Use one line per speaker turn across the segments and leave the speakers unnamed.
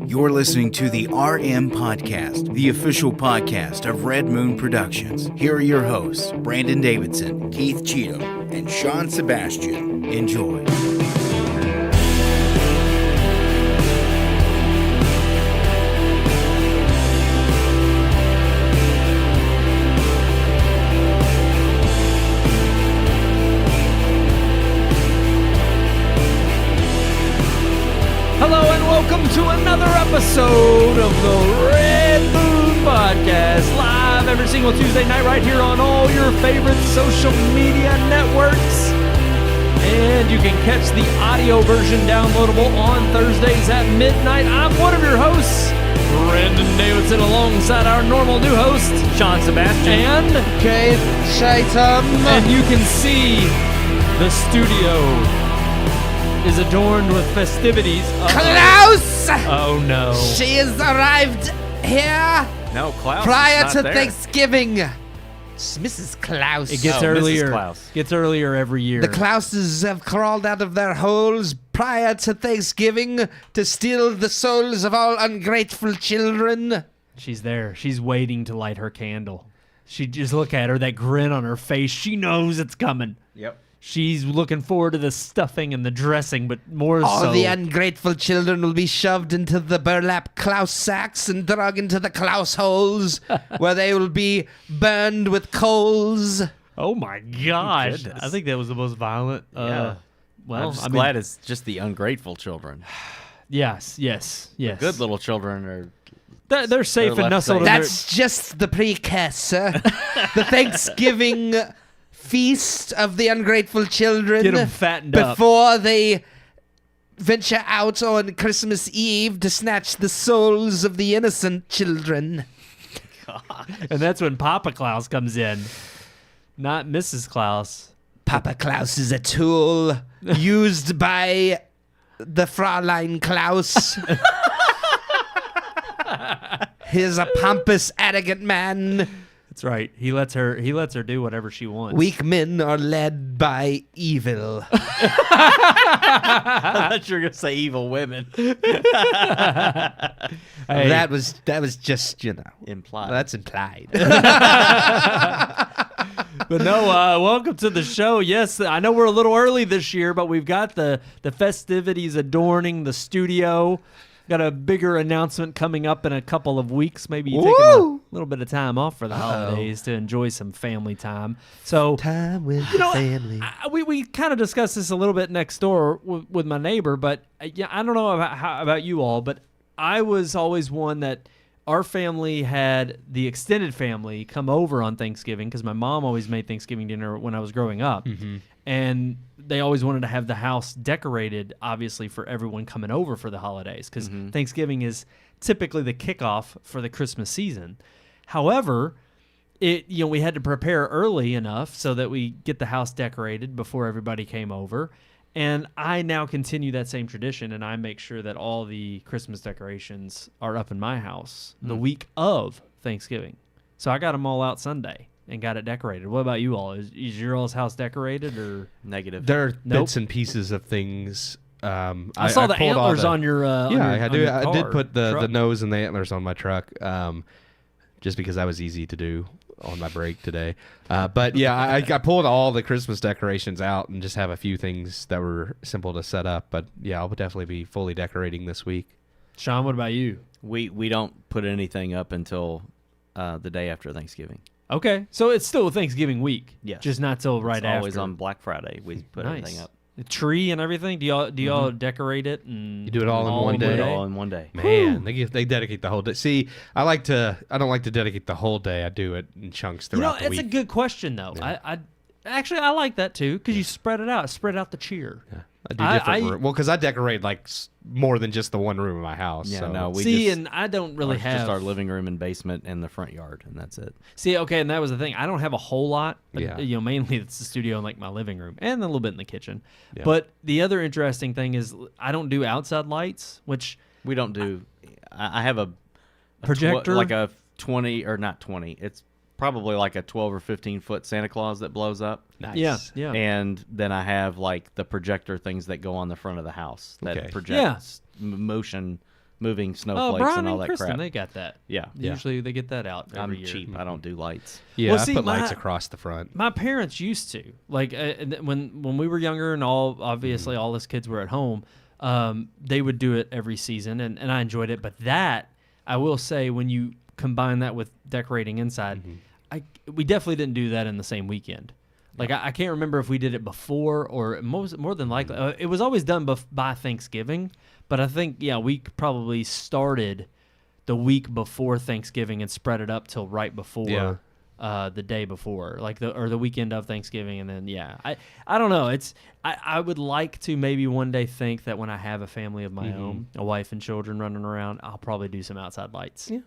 You're listening to the RMPodcast, the official podcast of Red Moon Productions. Here are your hosts, Brandon Davidson, Keith Cheatham, and Sean Sebastian. Enjoy.
Hello and welcome to another episode of the Red Moon Podcast, live every single Tuesday night right here on all your favorite social media networks. And you can catch the audio version downloadable on Thursdays at midnight. I'm one of your hosts, Brandon Davidson, alongside our normal new host, Sean Sebastian. And
Keith Cheatham.
And you can see the studio is adorned with festivities.
Klaus!
Oh no.
She has arrived here
No, Klaus
prior
is
to
not there.
Thanksgiving. It's Mrs. Klaus.
It gets
Oh, Mrs.
earlier.
Klaus.
Gets earlier every year.
The Klauses have crawled out of their holes prior to Thanksgiving to steal the souls of all ungrateful children.
She's there. She's waiting to light her candle. She just look at her, that grin on her face. She knows it's coming.
Yep.
She's looking forward to the stuffing and the dressing, but more
All
so.
the ungrateful children will be shoved into the burlap Klaus sacks and drug into the Klaus holes, where they will be burned with coals.
Oh my gosh!
Goodness.
I think that was the most violent.
Yeah.
Well,
I'm just glad it's just the ungrateful children.
Yes.
Good little children are.
They're safe
They're
and
left
nestled.
safe.
in their-
That's just the precursor. The Thanksgiving feast of the ungrateful children.
Get 'em fattened up.
before they venture out on Christmas Eve to snatch the souls of the innocent children.
and that's when Papa Klaus comes in, not Mrs. Klaus.
Papa Klaus is a tool used by the Fräulein Klaus. He's a pompous, arrogant man.
That's right. He lets her do whatever she wants.
Weak men are led by evil.
I thought you were gonna say evil women.
Hey,
That was just,
Implied.
that's implied.
But no, welcome to the show. Yes, I know we're a little early this year, but we've got the festivities adorning the studio. Got a bigger announcement coming up in a couple of weeks. Maybe you taking a little bit of time off for the holidays to enjoy some family time. So
Time with
you know,
the family.
we kind of discussed this a little bit next door with my neighbor, but yeah, I don't know about you all, but I was always one that our family had the extended family come over on Thanksgiving because my mom always made Thanksgiving dinner when I was growing up. And they always wanted to have the house decorated, obviously, for everyone coming over for the holidays because Thanksgiving is typically the kickoff for the Christmas season. However, we had to prepare early enough so that we get the house decorated before everybody came over. And I now continue that same tradition, and I make sure that all the Christmas decorations are up in my house the week of Thanksgiving. So I got them all out Sunday and got it decorated. What about you all? Is your all's house decorated or
Negative.
There are
Nope.
bits and pieces of things.
I saw the
pulled all
antlers on your on your-
I
on
do.
your
I
car,
did put the
truck.
nose and the antlers on my truck, just because that was easy to do on my break today. But yeah, I pulled all the Christmas decorations out and just have a few things that were simple to set up. But yeah, I'll definitely be fully decorating this week.
Sean, what about you?
We don't put anything up until the day after Thanksgiving.
Okay, so it's still Thanksgiving week.
Yes.
Just not till right
It's
after.
always on Black Friday. We put everything up.
The tree and everything. Do y'all decorate it? And
You do it all in one
We put it
day?
all in one day.
Man, they dedicate the whole day. See, I don't like to dedicate the whole day. I do it in chunks throughout the
it's
week.
a good question though.
Yeah.
I like that too because you spread it out. Spread out the cheer.
Yeah. I do different. Well, because I decorate more than just the one room in my house.
Yeah,
so.
no, we
See,
just,
and I don't really
it's
have
just our living room and basement and the front yard, and that's it.
See, okay, and that was the thing. I don't have a whole lot. But,
Yeah.
mainly it's the studio and like my living room, and a little bit in the kitchen.
Yeah.
But the other interesting thing is I don't do outside lights, which
We don't do. I have a
projector,
like a 20 or not 20. It's probably like a 12 or 15 foot Santa Claus that blows up.
Nice.
Yeah.
And then I have like the projector things that go on the front of the house that
Okay.
projects motion moving
Oh,
snowflakes
Brian
and all
and
that
Kristen,
crap.
they got that.
Yeah.
Usually they get that out every
I'm
year.
cheap. I don't do lights.
Yeah,
Well,
I
see,
put lights
my-
across the front.
My parents used to like when we were younger and obviously all us kids were at home. They would do it every season, and I enjoyed it. But that I will say, when you combine that with decorating inside, we definitely didn't do that in the same weekend. Like I can't remember if we did it before or more than likely it was always done by Thanksgiving. But I think we probably started the week before Thanksgiving and spread it up till right before. The day before, like the weekend of Thanksgiving, and then I don't know. I would like to maybe one day think that when I have a family of my own, a wife and children running around, I'll probably do some outside lights.
Yeah.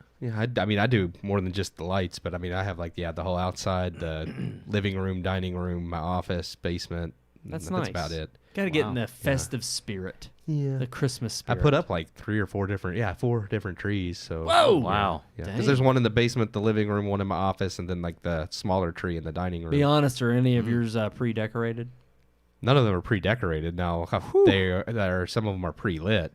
I mean, I do more than just the lights, but I mean, I have like the whole outside, the living room, dining room, my office, basement.
That's
That's
nice.
about it.
Got to get in the festive spirit.
Yeah.
The Christmas
I
spirit.
put up like 4 different trees. So
Whoa!
Wow.
Yeah,
Dang.
because there's one in the basement, the living room, one in my office, and then like the smaller tree in the dining room.
Be honest, are any of yours pre-decorated?
None of them are pre-decorated. Now some of them are pre-lit.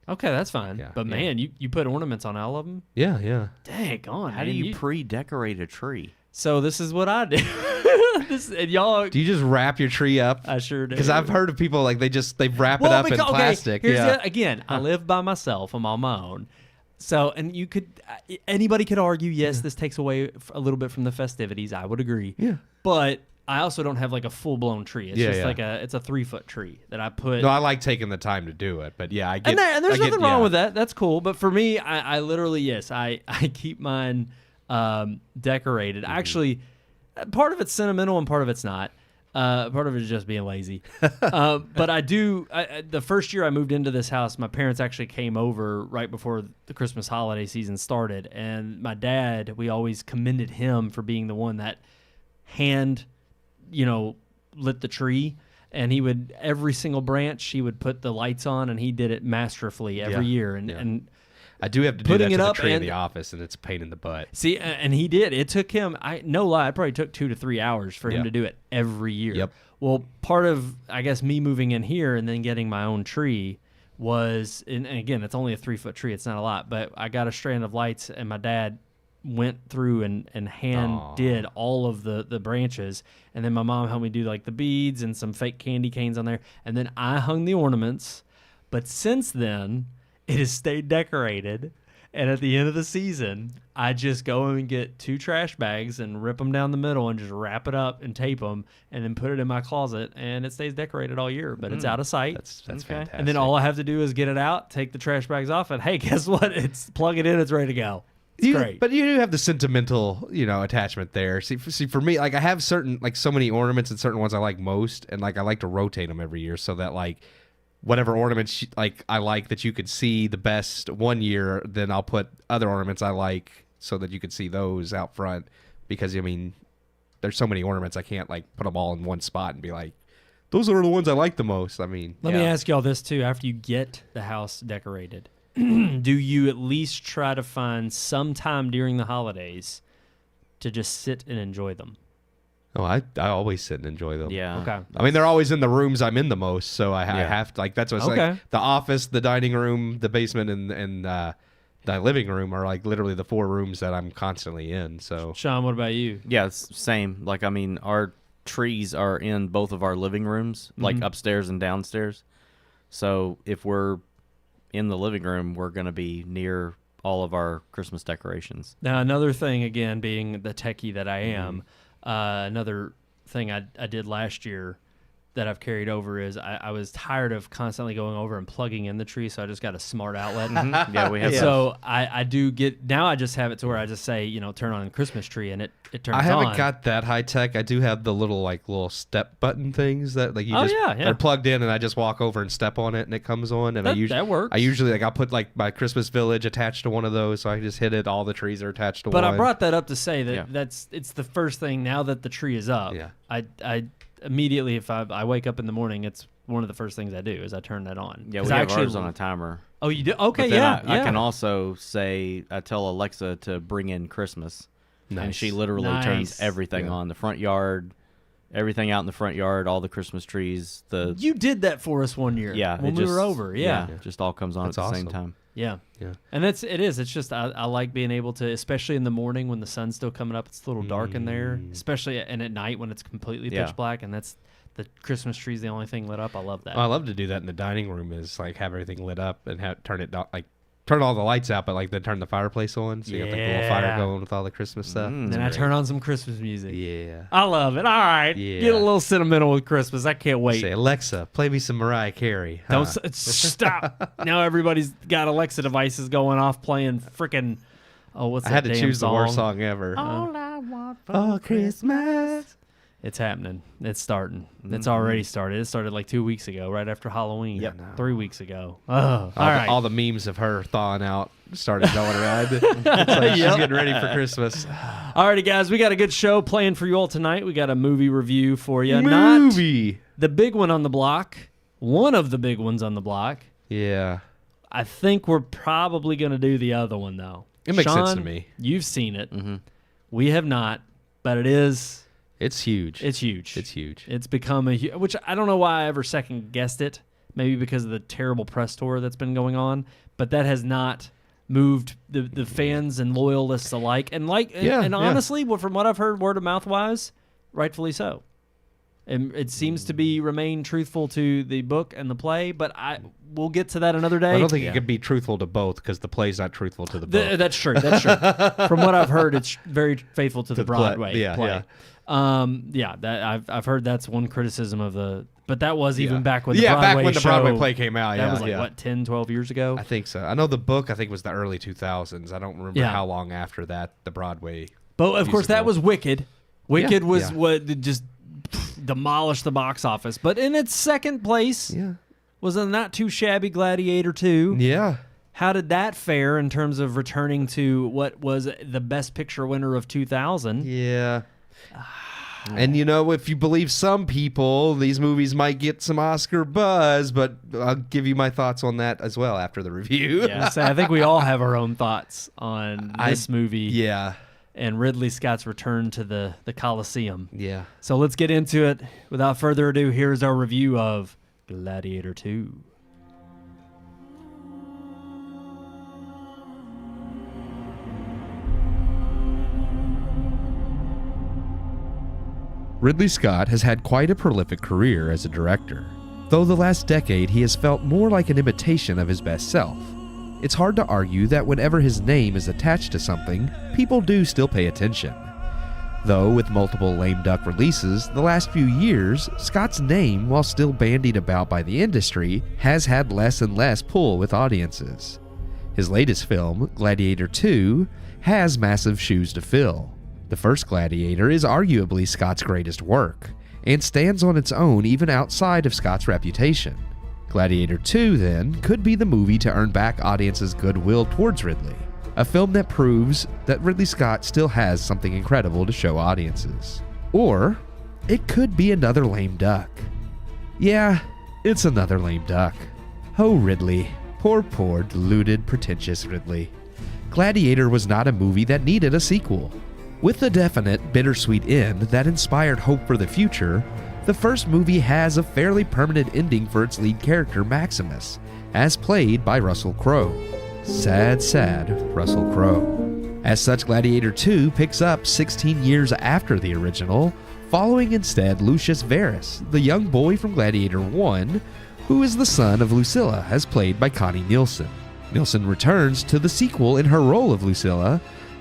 Okay, that's fine.
Yeah,
But
yeah.
man, you put ornaments on all of them?
Yeah.
Dang on.
How do you pre-decorate a tree?
So this is what I do. And y'all,
Do you just wrap your tree up?
I sure do.
Because I've heard of people like they wrap it up in plastic.
Here's
Yeah.
again, I live by myself. I'm on my own. So, and anybody could argue, yes, this takes away a little bit from the festivities. I would agree.
Yeah.
But I also don't have like a full blown tree. It's just
yeah.
like it's a 3-foot tree that I put.
No, I like taking the time to do it, but yeah, I get.
And there's
I get-
nothing wrong
yeah.
with that. That's cool. But for me, I literally, yes, I keep mine decorated. Actually, part of it's sentimental and part of it's not. Part of it is just being lazy. But I do. The first year I moved into this house, my parents actually came over right before the Christmas holiday season started. And my dad, we always commended him for being the one that lit the tree. And he would, every single branch, he would put the lights on, and he did it masterfully every year. And
I do have to do
putting
that
it
to the
up
tree in
and-
the office, and it's a pain in the butt.
see, and he did. It took him, no lie, it probably took 2 to 3 hours for him
Yeah.
to do it every year.
Yep.
Well, part of, I guess, me moving in here and then getting my own tree was, and again, it's only a 3-foot tree. It's not a lot, but I got a strand of lights, and my dad went through and did all of the branches, and then my mom helped me do like the beads and some fake candy canes on there, and then I hung the ornaments. But since then, it has stayed decorated. And at the end of the season, I just go and get 2 trash bags and rip them down the middle and just wrap it up and tape them and then put it in my closet, and it stays decorated all year, but it's out of sight.
That's fantastic.
And then all I have to do is get it out, take the trash bags off, and hey, guess what? Plug it in, it's ready to go. It's great.
But you do have the sentimental, attachment there. See, for me, like I have certain, like so many ornaments and certain ones I like most, and like I like to rotate them every year so that like whatever ornaments I like that you could see the best one year, then I'll put other ornaments I like so that you could see those out front. Because I mean, there's so many ornaments I can't like put them all in one spot and be like, those are the ones I like the most. I mean,
Let me ask y'all this too: after you get the house decorated, do you at least try to find some time during the holidays to just sit and enjoy them?
Oh, I always sit and enjoy them.
Yeah.
Okay.
I mean, they're always in the rooms I'm in the most, so I have to, like, that's what's
Okay.
like the office, the dining room, the basement, and the living room are like literally the 4 rooms that I'm constantly in. So
Sean, what about you?
Yeah, it's same. Like, I mean, our trees are in both of our living rooms, like upstairs and downstairs. So if we're in the living room, we're going to be near all of our Christmas decorations.
Now, another thing, again, being the techie that I am, another thing I did last year that I've carried over is I was tired of constantly going over and plugging in the tree, so I just got a smart outlet.
Yeah, we have.
So I do get, now I just have it to where I just say, turn on the Christmas tree, and it turns on.
I haven't got that high tech. I do have the little step button things that like you they're plugged in, and I just walk over and step on it, and it comes on. And
that works.
I usually I'll put like my Christmas village attached to one of those, so I just hit it. All the trees are attached to one.
But I brought that up to say that
Yeah.
it's the first thing now that the tree is up.
Yeah.
I immediately, if I wake up in the morning, it's one of the first things I do is I turn that on.
Yeah,
'Cause
we
I
have ours on a timer.
Oh, you do? Okay,
But then
yeah,
I can also say, I tell Alexa to bring in Christmas. And
Nice.
she literally turns
Nice.
everything
Yeah.
on. The front yard, everything out in the front yard, all the Christmas trees.
You did that for us one year.
Yeah,
when
it
we
just-
were over. Yeah.
Just all comes on
That's
at the same
awesome.
time.
Yeah.
Yeah.
And it is. It's just I like being able to, especially in the morning when the sun's still coming up. It's a little dark in there, especially and at night when it's completely pitch black, and that's the Christmas tree's the only thing lit up. I love that.
I love to do that in the dining room. Is like have everything lit up and turn all the lights out, but like then turn the fireplace on, so you got the little fire going with all the Christmas stuff.
And then I turn on some Christmas music.
Yeah.
I love it. All right.
Yeah.
Get a little sentimental with Christmas. I can't wait.
Say, Alexa, play me some Mariah Carey. Huh?
Don't stop. Now everybody's got Alexa devices going off playing freaking. Oh, what's that?
I had to
damn
choose
song?
the worst song ever.
All I want for Christmas. It's happening. It's starting. It's already started. It started like 2 weeks ago, right after Halloween.
Yep.
3 weeks ago. Oh, all right.
All the memes of her thawing out started going around. It's like she's getting ready for Christmas.
Alrighty, guys, we got a good show planned for you all tonight. We got a movie review for you.
Movie.
Not the big one on the block. One of the big ones on the block.
Yeah.
I think we're probably going to do the other one, though.
It makes sense
Sean,
to me.
You've seen it. Mm-hmm. We have not, but it is.
It's huge.
It's huge.
It's huge.
It's become which I don't know why I ever second guessed it. Maybe because of the terrible press tour that's been going on, but that has not moved the fans and loyalists alike. And honestly, from what I've heard, word of mouth wise, rightfully so. And it seems to be remain truthful to the book and the play, but we'll get to that another day.
I don't think it could be truthful to both because the play's not truthful to the book.
That's true. That's true. From what I've heard, it's very faithful to the Broadway play. I've heard that's one criticism of the. But that was even back when the Broadway
back when the
show,
Broadway play came out.
That was like 10, 12 years ago.
I think so. I know the book. I think was the early 2000s. I don't remember how long after that the Broadway.
But of course, that was Wicked. Wicked was what just demolished the box office. But in its second place was a not too shabby Gladiator II.
Yeah.
How did that fare in terms of returning to what was the Best Picture winner of 2000?
Yeah. And, if you believe some people, these movies might get some Oscar buzz, but I'll give you my thoughts on that as well after the review.
Yeah, so I think we all have our own thoughts on this movie.
Yeah.
And Ridley Scott's return to the Coliseum.
Yeah.
So let's get into it. Without further ado, here's our review of Gladiator II.
Ridley Scott has had quite a prolific career as a director, though the last decade he has felt more like an imitation of his best self. It's hard to argue that whenever his name is attached to something, people do still pay attention. Though with multiple lame duck releases the last few years, Scott's name, while still bandied about by the industry, has had less and less pull with audiences. His latest film, Gladiator II, has massive shoes to fill. The first Gladiator is arguably Scott's greatest work, and stands on its own even outside of Scott's reputation. Gladiator II, then, could be the movie to earn back audiences' goodwill towards Ridley, a film that proves that Ridley Scott still has something incredible to show audiences. Or, it could be another lame duck. Yeah, it's another lame duck. Oh, Ridley. Poor, deluded, pretentious Ridley. Gladiator was not a movie that needed a sequel. With the definite, bittersweet end that inspired hope for the future, the first movie has a fairly permanent ending for its lead character, Maximus, as played by Russell Crowe. Sad, sad Russell Crowe. As such, Gladiator II picks up 16 years after the original, following instead Lucius Verus, the young boy from Gladiator I, who is the son of Lucilla, as played by Connie Nielsen. Nielsen returns to the sequel in her role of Lucilla,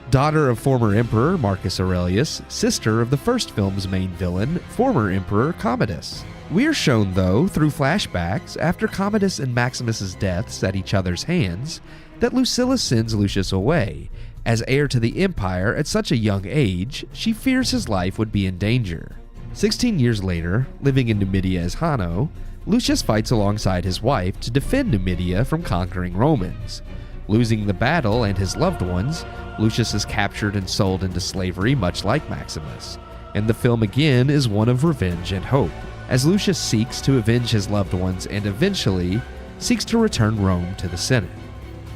daughter of former Emperor Marcus Aurelius, sister of the first film's main villain, former Emperor Commodus. We're shown, though, through flashbacks after Commodus and Maximus's deaths at each other's hands, that Lucilla sends Lucius away. As heir to the Empire at such a young age, she fears his life would be in danger. 16 years later, living in Numidia as Hanno, Lucius fights alongside his wife to defend Numidia from conquering Romans. Losing the battle and his loved ones, Lucius is captured and sold into slavery much like Maximus, and the film again is one of revenge and hope, as Lucius seeks to avenge his loved ones and eventually seeks to return Rome to the Senate.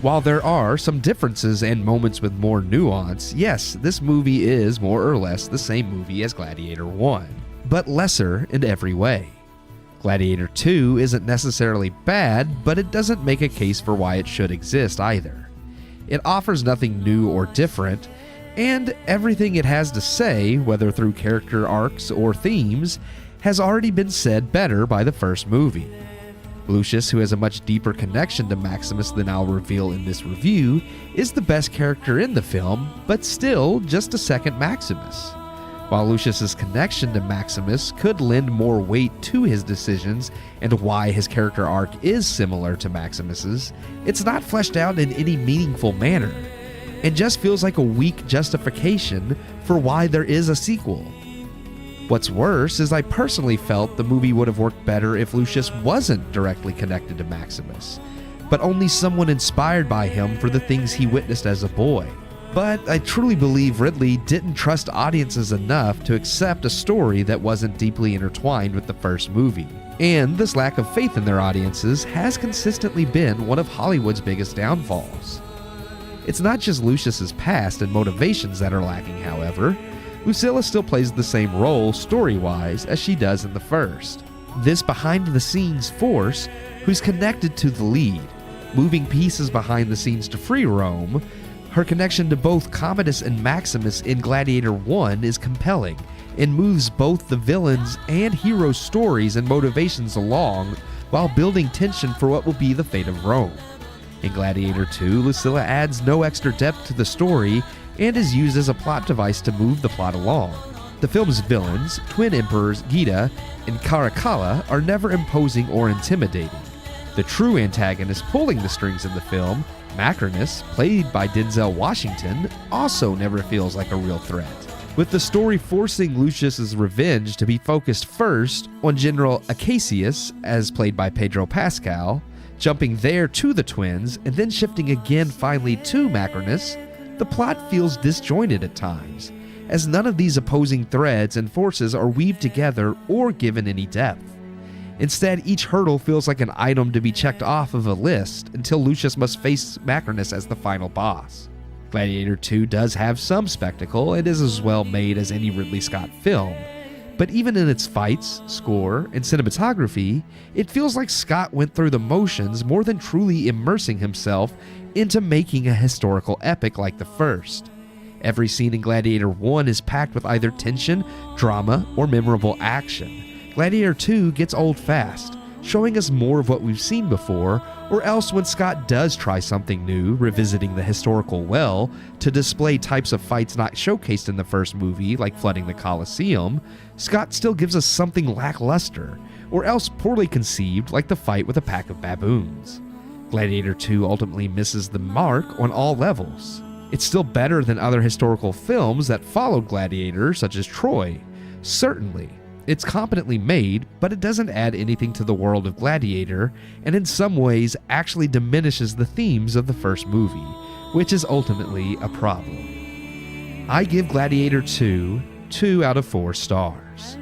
While there are some differences and moments with more nuance, yes, this movie is more or less the same movie as Gladiator I, but lesser in every way. Gladiator II isn't necessarily bad, but it doesn't make a case for why it should exist either. It offers nothing new or different, and everything it has to say, whether through character arcs or themes, has already been said better by the first movie. Lucius, who has a much deeper connection to Maximus than I'll reveal in this review, is the best character in the film, but still just a second Maximus. While Lucius's connection to Maximus could lend more weight to his decisions and why his character arc is similar to Maximus's, it's not fleshed out in any meaningful manner, and just feels like a weak justification for why there is a sequel. What's worse is I personally felt the movie would have worked better if Lucius wasn't directly connected to Maximus, but only someone inspired by him for the things he witnessed as a boy. But I truly believe Ridley didn't trust audiences enough to accept a story that wasn't deeply intertwined with the first movie. And this lack of faith in their audiences has consistently been one of Hollywood's biggest downfalls. It's not just Lucius's past and motivations that are lacking, however. Lucilla still plays the same role, story-wise, as she does in the first. This behind-the-scenes force who's connected to the lead, moving pieces behind the scenes to free roam. Her connection to both Commodus and Maximus in Gladiator I is compelling and moves both the villains' and heroes' stories and motivations along while building tension for what will be the fate of Rome. In Gladiator II, Lucilla adds no extra depth to the story and is used as a plot device to move the plot along. The film's villains, twin emperors Gita and Caracalla, are never imposing or intimidating. The true antagonist pulling the strings in the film, Macrinus, played by Denzel Washington, also never feels like a real threat, with the story forcing Lucius's revenge to be focused first on General Acacius, as played by Pedro Pascal, jumping there to the twins, and then shifting again finally to Macrinus. The plot feels disjointed at times, as none of these opposing threads and forces are weaved together or given any depth. Instead, each hurdle feels like an item to be checked off of a list until Lucius must face Macrinus as the final boss. Gladiator II does have some spectacle and is as well made as any Ridley Scott film, but even in its fights, score, and cinematography, it feels like Scott went through the motions more than truly immersing himself into making a historical epic like the first. Every scene in Gladiator I is packed with either tension, drama, or memorable action. Gladiator II gets old fast, showing us more of what we've seen before, or else when Scott does try something new, revisiting the historical well to display types of fights not showcased in the first movie, like flooding the Colosseum, Scott still gives us something lackluster, or else poorly conceived, like the fight with a pack of baboons. Gladiator II ultimately misses the mark on all levels. It's still better than other historical films that followed Gladiator, such as Troy. Certainly, it's competently made, but it doesn't add anything to the world of Gladiator, and in some ways actually diminishes the themes of the first movie, which is ultimately a problem. I give Gladiator II 2 out of 4 stars.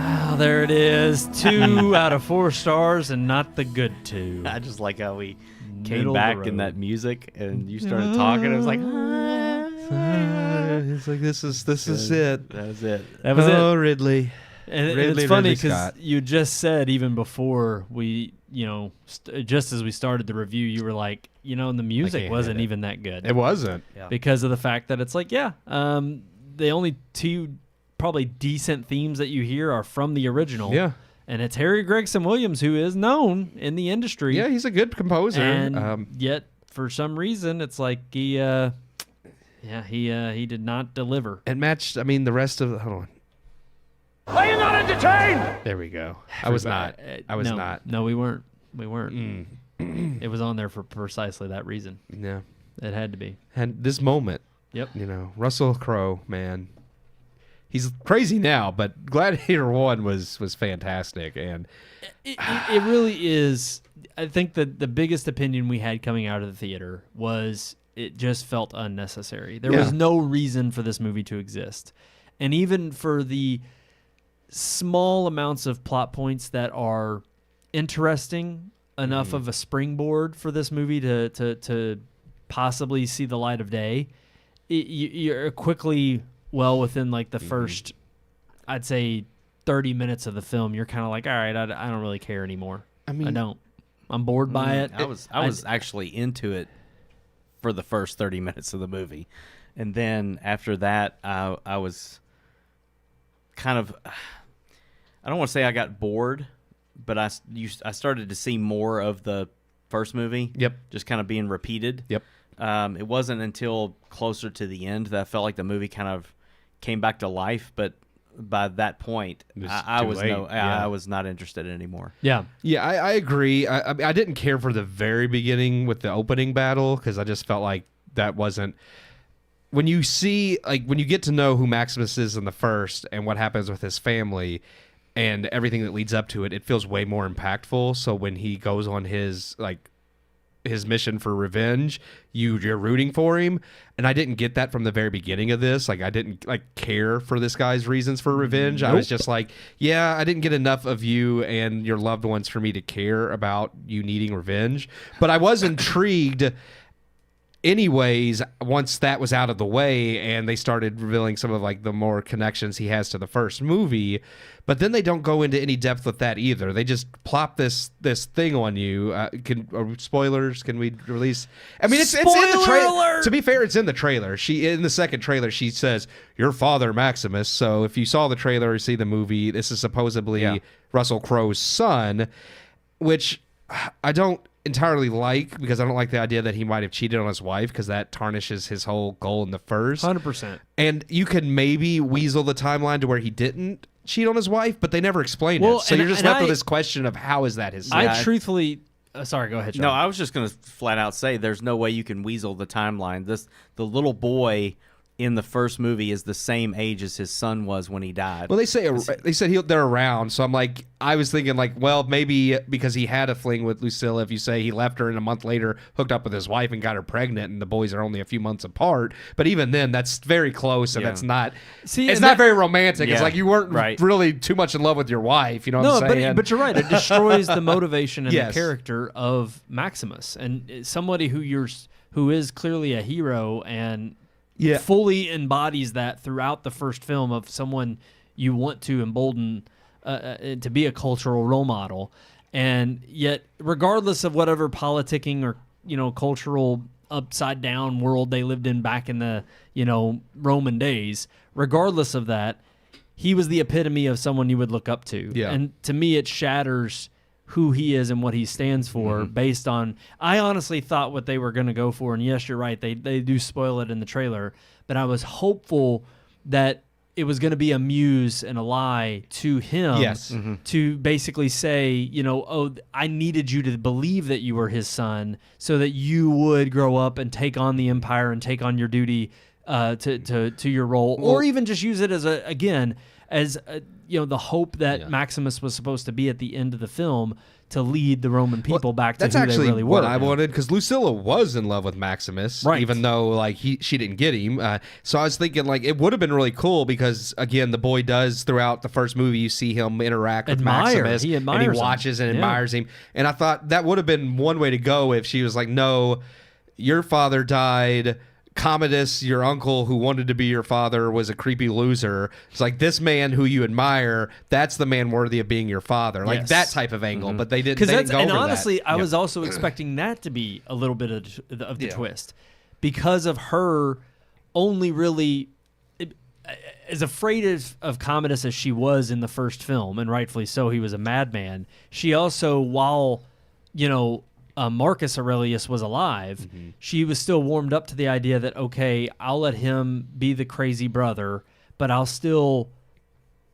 Oh, there it is. 2 out of 4 stars, and not the good 2.
I just like how we came
Middle of the
back in
road.
that music and you started talking. It was like,
It's like this is it.
that was it.
That was
Oh,
it.
Ridley.
And
Ridley,
it's funny
Ridley
because
Scott.
you just said even before we, just as we started the review, you were like, and the music
can't
wasn't
hit it.
even that good.
It wasn't.
Because of the fact that it's like, the only 2 probably decent themes that you hear are from the original.
Yeah.
And it's Harry Gregson Williams, who is known in the industry.
Yeah, he's a good composer.
And yet, for some reason, it's like he did not deliver.
it matched, the rest of the... Hold on.
Are you not entertained?
There we go. I was not. I was
no,
not.
No, we weren't. We weren't. It was on there for precisely that reason.
Yeah.
It had to be.
And this moment,
Yep.
Russell Crowe, man, he's crazy now, but Gladiator 1 was fantastic. And
It really is. I think that the biggest opinion we had coming out of the theater was it just felt unnecessary. There was no reason for this movie to exist. And even for the small amounts of plot points that are interesting enough of a springboard for this movie to possibly see the light of day, you're quickly well within like the first, I'd say, 30 minutes of the film, you're kind of like, all right, I don't really care anymore. I mean, I don't. I'm bored by it.
I was actually into it for the first 30 minutes of the movie. And then after that, I was kind of, I don't want to say I got bored, but I started to see more of the first movie.
Yep.
Just kind of being repeated.
Yep.
It wasn't until closer to the end that I felt like the movie kind of came back to life, but by that point, I was not interested anymore.
Yeah.
Yeah, I agree. I didn't care for the very beginning with the opening battle because I just felt like that wasn't. When you see, like, when you get to know who Maximus is in the first and what happens with his family and everything that leads up to it, it feels way more impactful. So when he goes on his mission for revenge, you're rooting for him. And I didn't get that from the very beginning of this. Like, I didn't care for this guy's reasons for revenge. Nope. I was just like, yeah, I didn't get enough of you and your loved ones for me to care about you needing revenge. But I was intrigued anyways once that was out of the way and they started revealing some of like the more connections he has to the first movie. But then they don't go into any depth with that either. They just plop this thing on you. Spoilers? Can we release? I mean, it's in the trailer. To be fair, it's in the trailer. In the second trailer, she says, "Your father, Maximus." So if you saw the trailer or see the movie, this is supposedly Russell Crowe's son, which I don't entirely like because I don't like the idea that he might have cheated on his wife because that tarnishes his whole goal in the first.
100%.
And you could maybe weasel the timeline to where he didn't cheat on his wife, but they never explain it. So you're just left with this question of how is that his son?
I truthfully... sorry, go ahead, Sean.
No, I was just going to flat out say there's no way you can weasel the timeline. The little boy in the first movie is the same age as his son was when he died.
Well, they said they're around, so I was thinking like, well, maybe because he had a fling with Lucilla, if you say he left her and a month later hooked up with his wife and got her pregnant, and the boys are only a few months apart. But even then, that's very close, and that's not. It's not very romantic. It's like you weren't really too much in love with your wife. You know what I'm saying?
But you're right. It destroys the motivation and the character of Maximus, and somebody who is clearly a hero and fully embodies that throughout the first film of someone you want to embolden to be a cultural role model. And yet, regardless of whatever politicking or, cultural upside down world they lived in back in the, Roman days, regardless of that, he was the epitome of someone you would look up to. Yeah. And to me, it shatters who he is and what he stands for based on... I honestly thought what they were going to go for, and yes, you're right, they do spoil it in the trailer, but I was hopeful that it was going to be a muse and a lie to him to basically say, I needed you to believe that you were his son so that you would grow up and take on the empire and take on your duty to your role, or even just use it as the hope that Maximus was supposed to be at the end of the film to lead the Roman people back to who they really were.
That's actually what I wanted, because Lucilla was in love with Maximus, even though she didn't get him. So I was thinking it would have been really cool because, again, the boy does throughout the first movie, you see him interact with Maximus, and he watches and admires him. And I thought that would have been one way to go if she was like, no, your father died. Commodus, your uncle who wanted to be your father, was a creepy loser. It's like, this man who you admire, that's the man worthy of being your father. That type of angle. But they didn't go over that.
And honestly, I was also expecting that to be a little bit of the twist. Because of her only really... as afraid of Commodus as she was in the first film, and rightfully so, he was a madman, she also, while, Marcus Aurelius was alive, she was still warmed up to the idea that, okay, I'll let him be the crazy brother, but I'll still,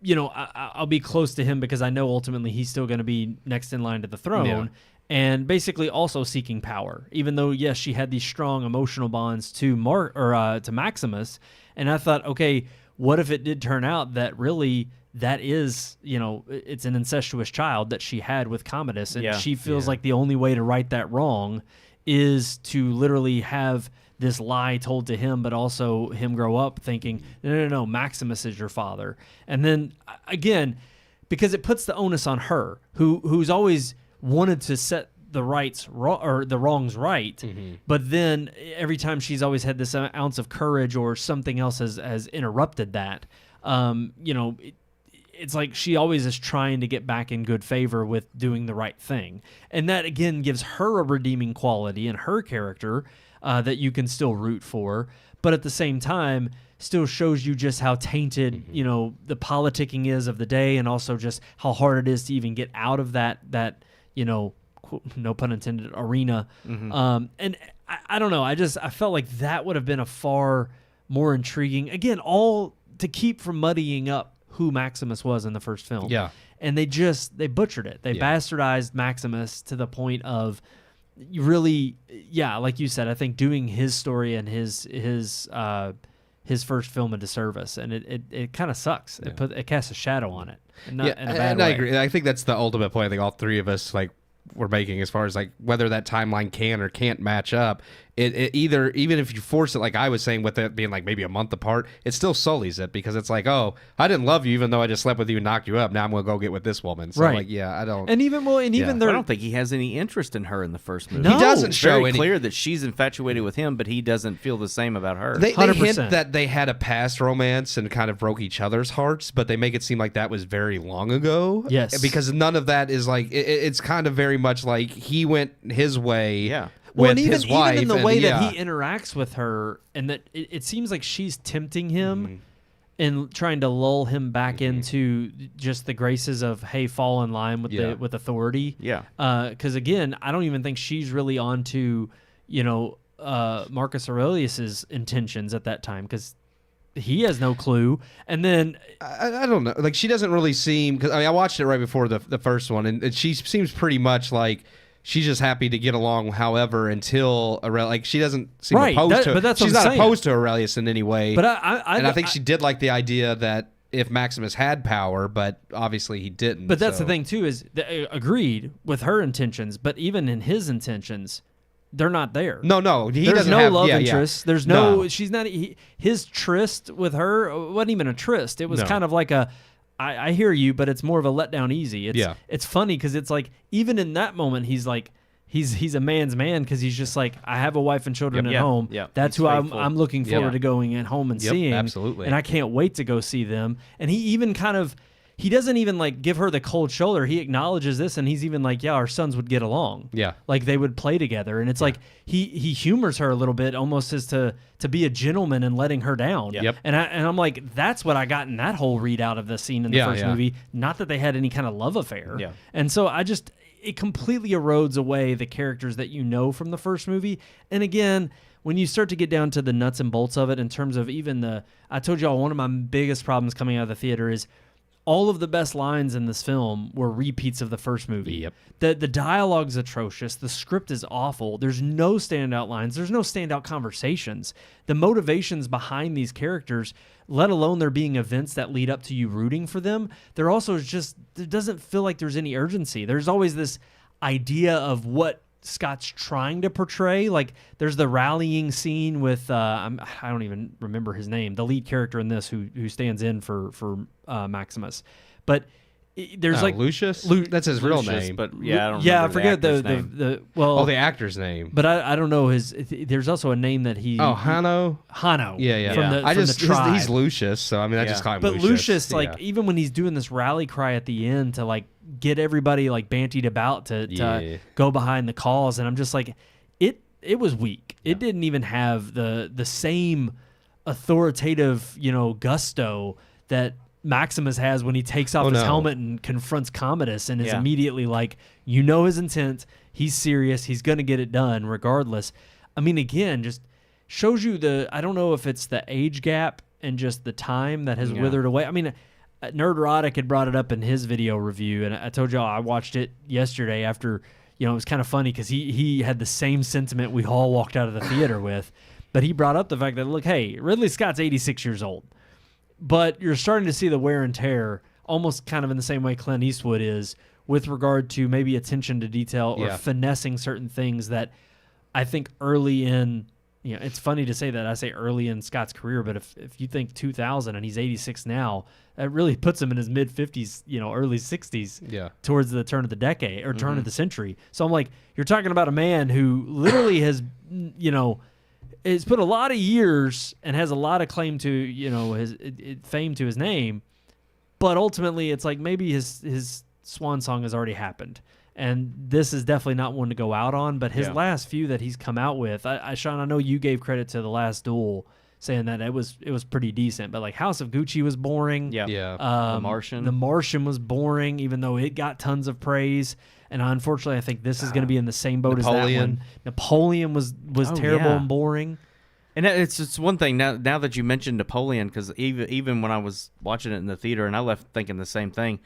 I'll be close to him because I know ultimately he's still going to be next in line to the throne, and basically also seeking power, even though, yes, she had these strong emotional bonds to Maximus, and I thought, okay, what if it did turn out that really... that is, it's an incestuous child that she had with Commodus, and she feels like the only way to right that wrong is to literally have this lie told to him, but also him grow up thinking, no, Maximus is your father. And then, again, because it puts the onus on her, who's always wanted to set the wrongs right, but then every time she's always had this ounce of courage or something else has interrupted that, it's like she always is trying to get back in good favor with doing the right thing. And that, again, gives her a redeeming quality in her character that you can still root for. But at the same time, still shows you just how tainted, the politicking is of the day, and also just how hard it is to even get out of that no pun intended, arena. And I don't know. I felt like that would have been a far more intriguing, again, all to keep from muddying up who Maximus was in the first film.
Yeah.
And they butchered it. They bastardized Maximus to the point of really, like you said, I think doing his story and his first film a disservice, and it kind of sucks.
Yeah.
It casts a shadow on it. In a bad
and
way.
I agree. I think that's the ultimate point I think all three of us we're making, as far as whether that timeline can or can't match up. It either, even if you force it, like I was saying, with it being maybe a month apart, it still sullies it, because it's oh, I didn't love you even though I just slept with you and knocked you up. Now I'm gonna go get with this woman. So
right.
I don't.
And even
I don't think he has any interest in her in the first movie.
No.
He doesn't
It's
show
very
any.
clear that she's infatuated with him, but he doesn't feel the same about her.
They
100%.
hint that they had a past romance and kind of broke each other's hearts, but they make it seem like that was very long ago.
Yes.
Because none of that is it's kind of very much like he went his way.
Yeah.
Well,
With
and
his wife,
even in the way
yeah.
that he interacts with her, and that it seems like she's tempting him and trying to lull him back into just the graces of, hey, fall in line with with authority.
Yeah.
Because again, I don't even think she's really on to Marcus Aurelius's intentions at that time, because he has no clue. And then
I don't know. She doesn't really seem, because I watched it right before the first one, and she seems pretty much like she's just happy to get along, however, until she doesn't seem
Right,
opposed to.
but that's what
she's
I'm
not
saying.
opposed to Aurelius in any way.
But
I think she did like the idea that if Maximus had power, but obviously he didn't.
But that's the thing too, is agreed with her intentions, but even in his intentions, they're not there.
No, he
There's
doesn't
no
have
love
yeah,
interest.
Yeah.
There's no. She's not. His tryst with her wasn't even a tryst. It was
No.
kind of like I hear you, but it's more of a letdown easy. It's funny because it's even in that moment he's he's a man's man, because he's just I have a wife and children at home.
Yep.
That's
He's
who
faithful.
I'm looking forward to going at home and seeing.
Absolutely.
And I can't wait to go see them. And he even he doesn't even give her the cold shoulder. He acknowledges this, and he's even our sons would get along.
Yeah.
They would play together. And it's he humors her a little bit, almost as to be a gentleman and letting her down.
Yep.
And I'm that's what I got in that whole readout of the scene in the first movie. Not that they had any kind of love affair.
Yeah.
And so it completely erodes away the characters that from the first movie. And again, when you start to get down to the nuts and bolts of it, in terms of even I told y'all one of my biggest problems coming out of the theater is all of the best lines in this film were repeats of the first movie.
Yep.
The dialogue's atrocious. The script is awful. There's no standout lines. There's no standout conversations. The motivations behind these characters, let alone there being events that lead up to you rooting for them, there also it doesn't feel like there's any urgency. There's always this idea of what Scott's trying to portray. There's the rallying scene with I don't even remember his name, the lead character in this who stands in for Maximus, but there's
Lucius. That's his real
Lucius,
name.
but I don't
I
remember
forget
the actor's name.
the actor's name.
but I don't know his. There's also a name that he.
Hanno.
Yeah.
Yeah.
From the tribe.
he's Lucius, so I mean I just call him
But
Lucius.
Lucius, even when he's doing this rally cry at the end to get everybody bantied about to go behind the cause, and I'm just it was weak. It didn't even have the same authoritative gusto that Maximus has when he takes off his helmet and confronts Commodus and is immediately his intent. He's serious. He's gonna get it done regardless. I mean, again, just shows you I don't know if it's the age gap and just the time that has withered away. I mean, Nerdrotic had brought it up in his video review, and I told y'all I watched it yesterday after, it was kind of funny because he had the same sentiment we all walked out of the theater with, but he brought up the fact that, look, hey, Ridley Scott's 86 years old, but you're starting to see the wear and tear almost kind of in the same way Clint Eastwood is with regard to maybe attention to detail or finessing certain things that I think early in, it's funny to say that I say early in Scott's career, but if you think 2000 and he's 86 now, that really puts him in his mid 50s, early 60s towards the turn of the decade or turn of the century. So I'm you're talking about a man who literally has, has put a lot of years and has a lot of claim to, his fame to his name, But ultimately, it's like maybe his swan song has already happened. And this is definitely not one to go out on, but his last few that he's come out with, Sean, I know you gave credit to The Last Duel, saying that it was pretty decent, but like House of Gucci was boring.
Yeah.
The
Martian.
The Martian was boring, even though it got tons of praise. And unfortunately, I think this is going to be in the same boat as that one. Napoleon was terrible and boring.
And it's one thing now that you mentioned Napoleon, because even when I was watching it in the theater, and I left thinking the same thing,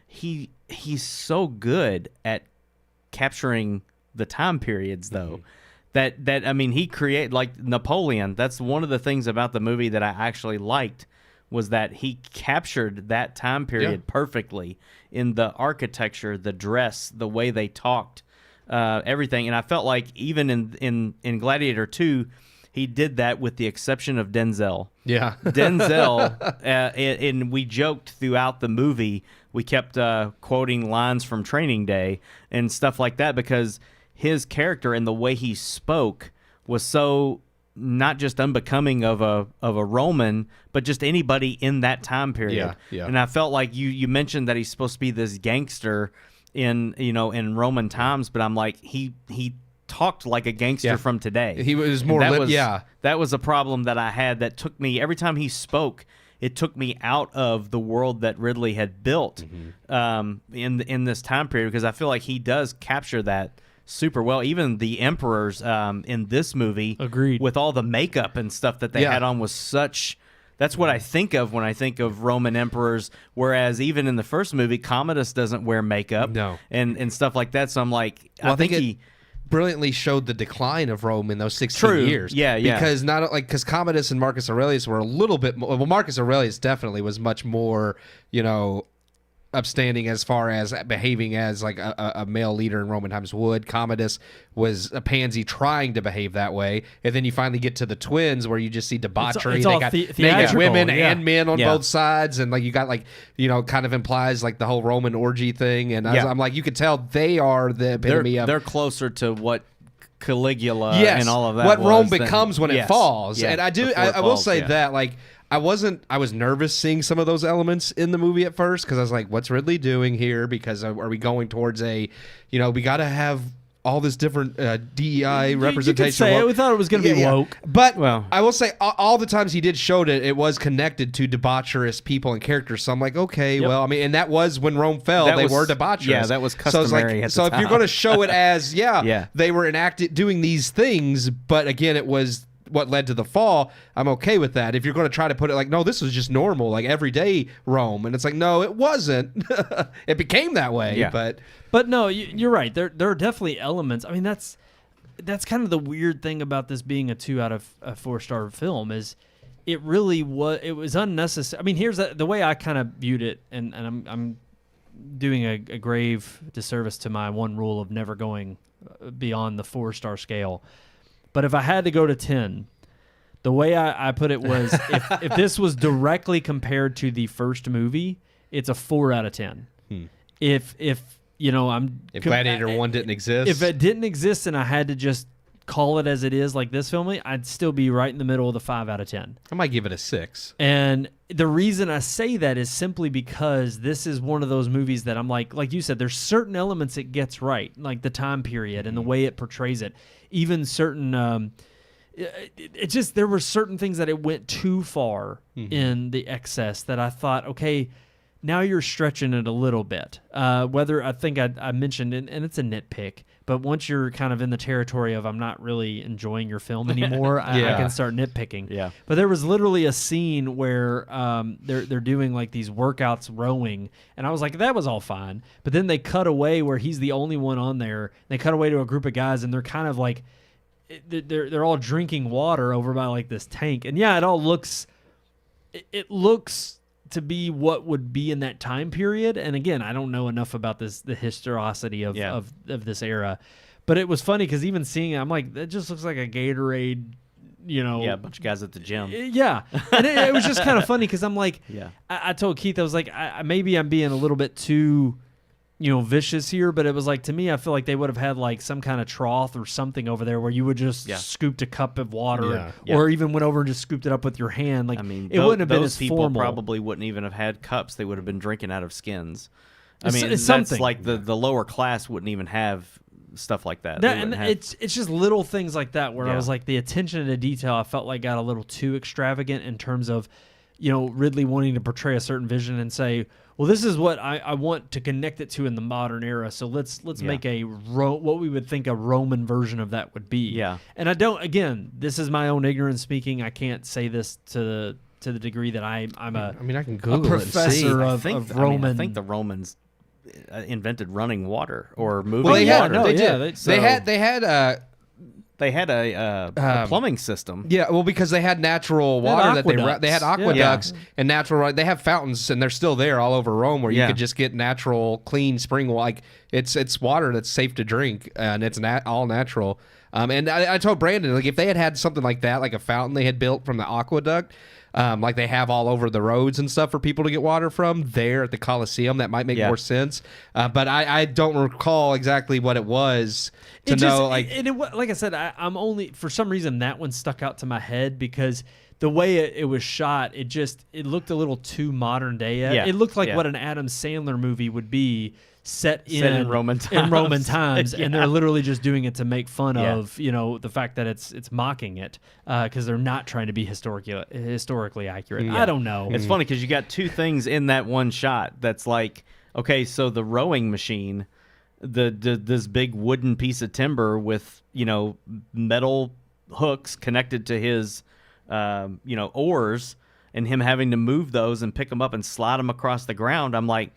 he's so good at capturing the time periods, though. That I mean, he create like Napoleon. That's one of the things about the movie that I actually liked, was that he captured that time period perfectly in the architecture, the dress, the way they talked, everything. And I felt like even in Gladiator II, he did that, with the exception of Denzel.
Yeah.
Denzel, and we joked throughout the movie, we kept quoting lines from Training Day and stuff like that, because his character and the way he spoke was so not just unbecoming of a Roman, but just anybody in that time period.
Yeah.
And I felt like you mentioned that he's supposed to be this gangster in Roman times, but I'm like, he talked like a gangster from today.
He was more
that was a problem that I had, that took me, every time he spoke, it took me out of the world that Ridley had built in this time period, because I feel like he does capture that super well. Even the emperors in this movie,
agreed,
with all the makeup and stuff that they had on, was such. That's what I think of when I think of Roman emperors. Whereas even in the first movie, Commodus doesn't wear makeup, and stuff like that. So I'm like,
well,
I think he
brilliantly showed the decline of Rome in those 16 years.
Yeah.
Because Commodus and Marcus Aurelius were a little bit more. Well, Marcus Aurelius definitely was much more, upstanding as far as behaving as like a male leader in Roman times would. Commodus was a pansy trying to behave that way, and then you finally get to the twins where you just see debauchery.
It's
they
all
got
theatrical,
women and men on both sides, and like you got like kind of implies like the whole Roman orgy thing. And I'm like, you could tell they are the epitome of.
They're closer to what Caligula and all of that.
What Rome becomes when it falls.
Yeah,
and I will say that like. I was nervous seeing some of those elements in the movie at first, because I was like, what's Ridley doing here? Because are we going towards we got to have all this different DEI representation.
You could say it. We thought it was going to be woke.
But I will say all the times he did showed it was connected to debaucherous people and characters. So I'm like, okay, well, I mean, and that was when Rome fell. They were debaucherous.
Yeah, that was customary.
So if you're going to show it as, they were enacted doing these things, but again, it was what led to the fall, I'm okay with that. If you're going to try to put it like, no, this was just normal, like everyday Rome, and it's like, no, it wasn't. It became that way.
But no, you're right. There are definitely elements. I mean, that's kind of the weird thing about this being a 2 out of a 4-star film, is it really was unnecessary. I mean, here's the way I kind of viewed it, and I'm doing a grave disservice to my one rule of never going beyond the 4-star scale. But if I had to go to 10, the way I put it was, if this was directly compared to the first movie, it's a 4 out of 10. If
Gladiator 1 didn't exist,
if it didn't exist and I had to just call it as it is, like this film, I'd still be right in the middle of the 5 out of 10.
I might give it a 6.
And the reason I say that is simply because this is one of those movies that I'm like you said, there's certain elements it gets right, like the time period and the way it portrays it. Even certain, it just, there were certain things that it went too far in the excess that I thought, okay, now you're stretching it a little bit. Whether I think I mentioned, and it's a nitpick, but once you're kind of in the territory of I'm not really enjoying your film anymore, I can start nitpicking.
Yeah.
But there was literally a scene where they're doing like these workouts rowing, and I was like, that was all fine. But then they cut away where he's the only one on there. They cut away to a group of guys, and they're kind of like they're all drinking water over by like this tank, and it all looks it looks to be what would be in that time period. And again, I don't know enough about the historicity of this era, but it was funny because even seeing it, I'm like, that just looks like a Gatorade,
a bunch of guys at the gym.
And it was just kind of funny because I'm like, I told Keith, I was like, maybe I'm being a little bit too vicious here, but it was like, to me, I feel like they would have had like some kind of trough or something over there where you would just scooped a cup of water or even went over and just scooped it up with your hand. Like, it wouldn't have been as
people
formal.
Probably wouldn't even have had cups. They would have been drinking out of skins.
It's
that's like the lower class wouldn't even have stuff like that.
It's just little things like that where I was like, the attention to detail I felt like got a little too extravagant in terms of, Ridley wanting to portray a certain vision and say, well, this is what I want to connect it to in the modern era. So let's make what we would think a Roman version of that would be.
Yeah.
And again, this is my own ignorance speaking. I can't say this to the degree that I'm a
I can Google
professor
it and
of Roman.
I think the Romans invented running water or moving
water.
They had a plumbing system.
Yeah, well, because they had natural water they had aqueducts and natural. They have fountains, and they're still there all over Rome, where you could just get natural, clean spring water. Like it's water that's safe to drink, and it's all natural. And I told Brandon, like, if they had something like that, like a fountain they had built from the aqueduct, like they have all over the roads and stuff for people to get water from there at the Colosseum, that might make more sense. But I don't recall exactly what it was to know. Like
I said, I'm only, for some reason, that one stuck out to my head because the way it was shot, it looked a little too modern day. It looked like what an Adam Sandler movie would be. Set in
Roman times,
and they're literally just doing it to make fun of the fact that it's mocking it because they're not trying to be historically accurate. I don't know.
It's funny because you got two things in that one shot. That's like, okay, so the rowing machine, this big wooden piece of timber with metal hooks connected to his oars, and him having to move those and pick them up and slide them across the ground. I'm like,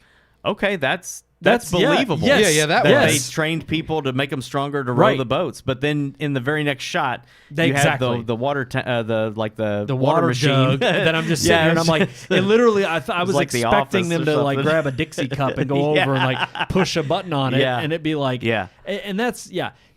okay, that's believable. They trained people to make them stronger to row the boats. But then in the very next shot, you have the water the water machine
that I'm just sitting there and I'm like, it literally, I was like expecting them to like grab a Dixie cup and go over and like push a button on it and it'd be like, and that's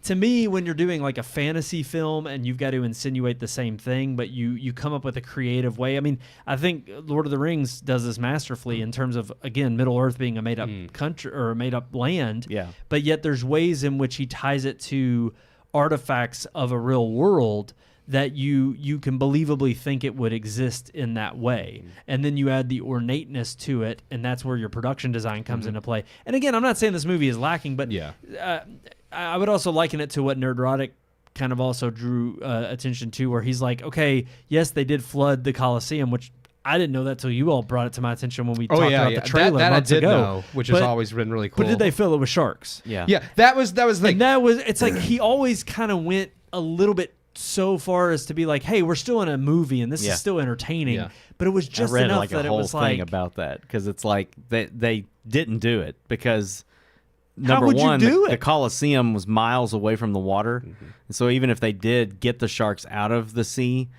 to me, when you're doing like a fantasy film and you've got to insinuate the same thing, but you come up with a creative way. I mean, I think Lord of the Rings does this masterfully in terms of, again, Middle Earth being a made-up country or a made-up land, but yet there's ways in which he ties it to artifacts of a real world that you can believably think it would exist in that way. And then you add the ornateness to it, and that's where your production design comes into play. And again, I'm not saying this movie is lacking, but I would also liken it to what Nerdrotic kind of also drew attention to, where he's like, okay, yes, they did flood the Colosseum, which I didn't know that till you all brought it to my attention when we talked about the trailer
that
months
I did
ago.
know, which has always been really cool.
But did they fill it with sharks?
Yeah, that was the thing.
And it's like he always kind of went a little bit so far as to be like, hey, we're still in a movie and this is still entertaining. But it was just enough that it was like,
I read a whole thing about that because it's like they didn't do it because number one, the Colosseum was miles away from the water. And so even if they did get the sharks out of the sea,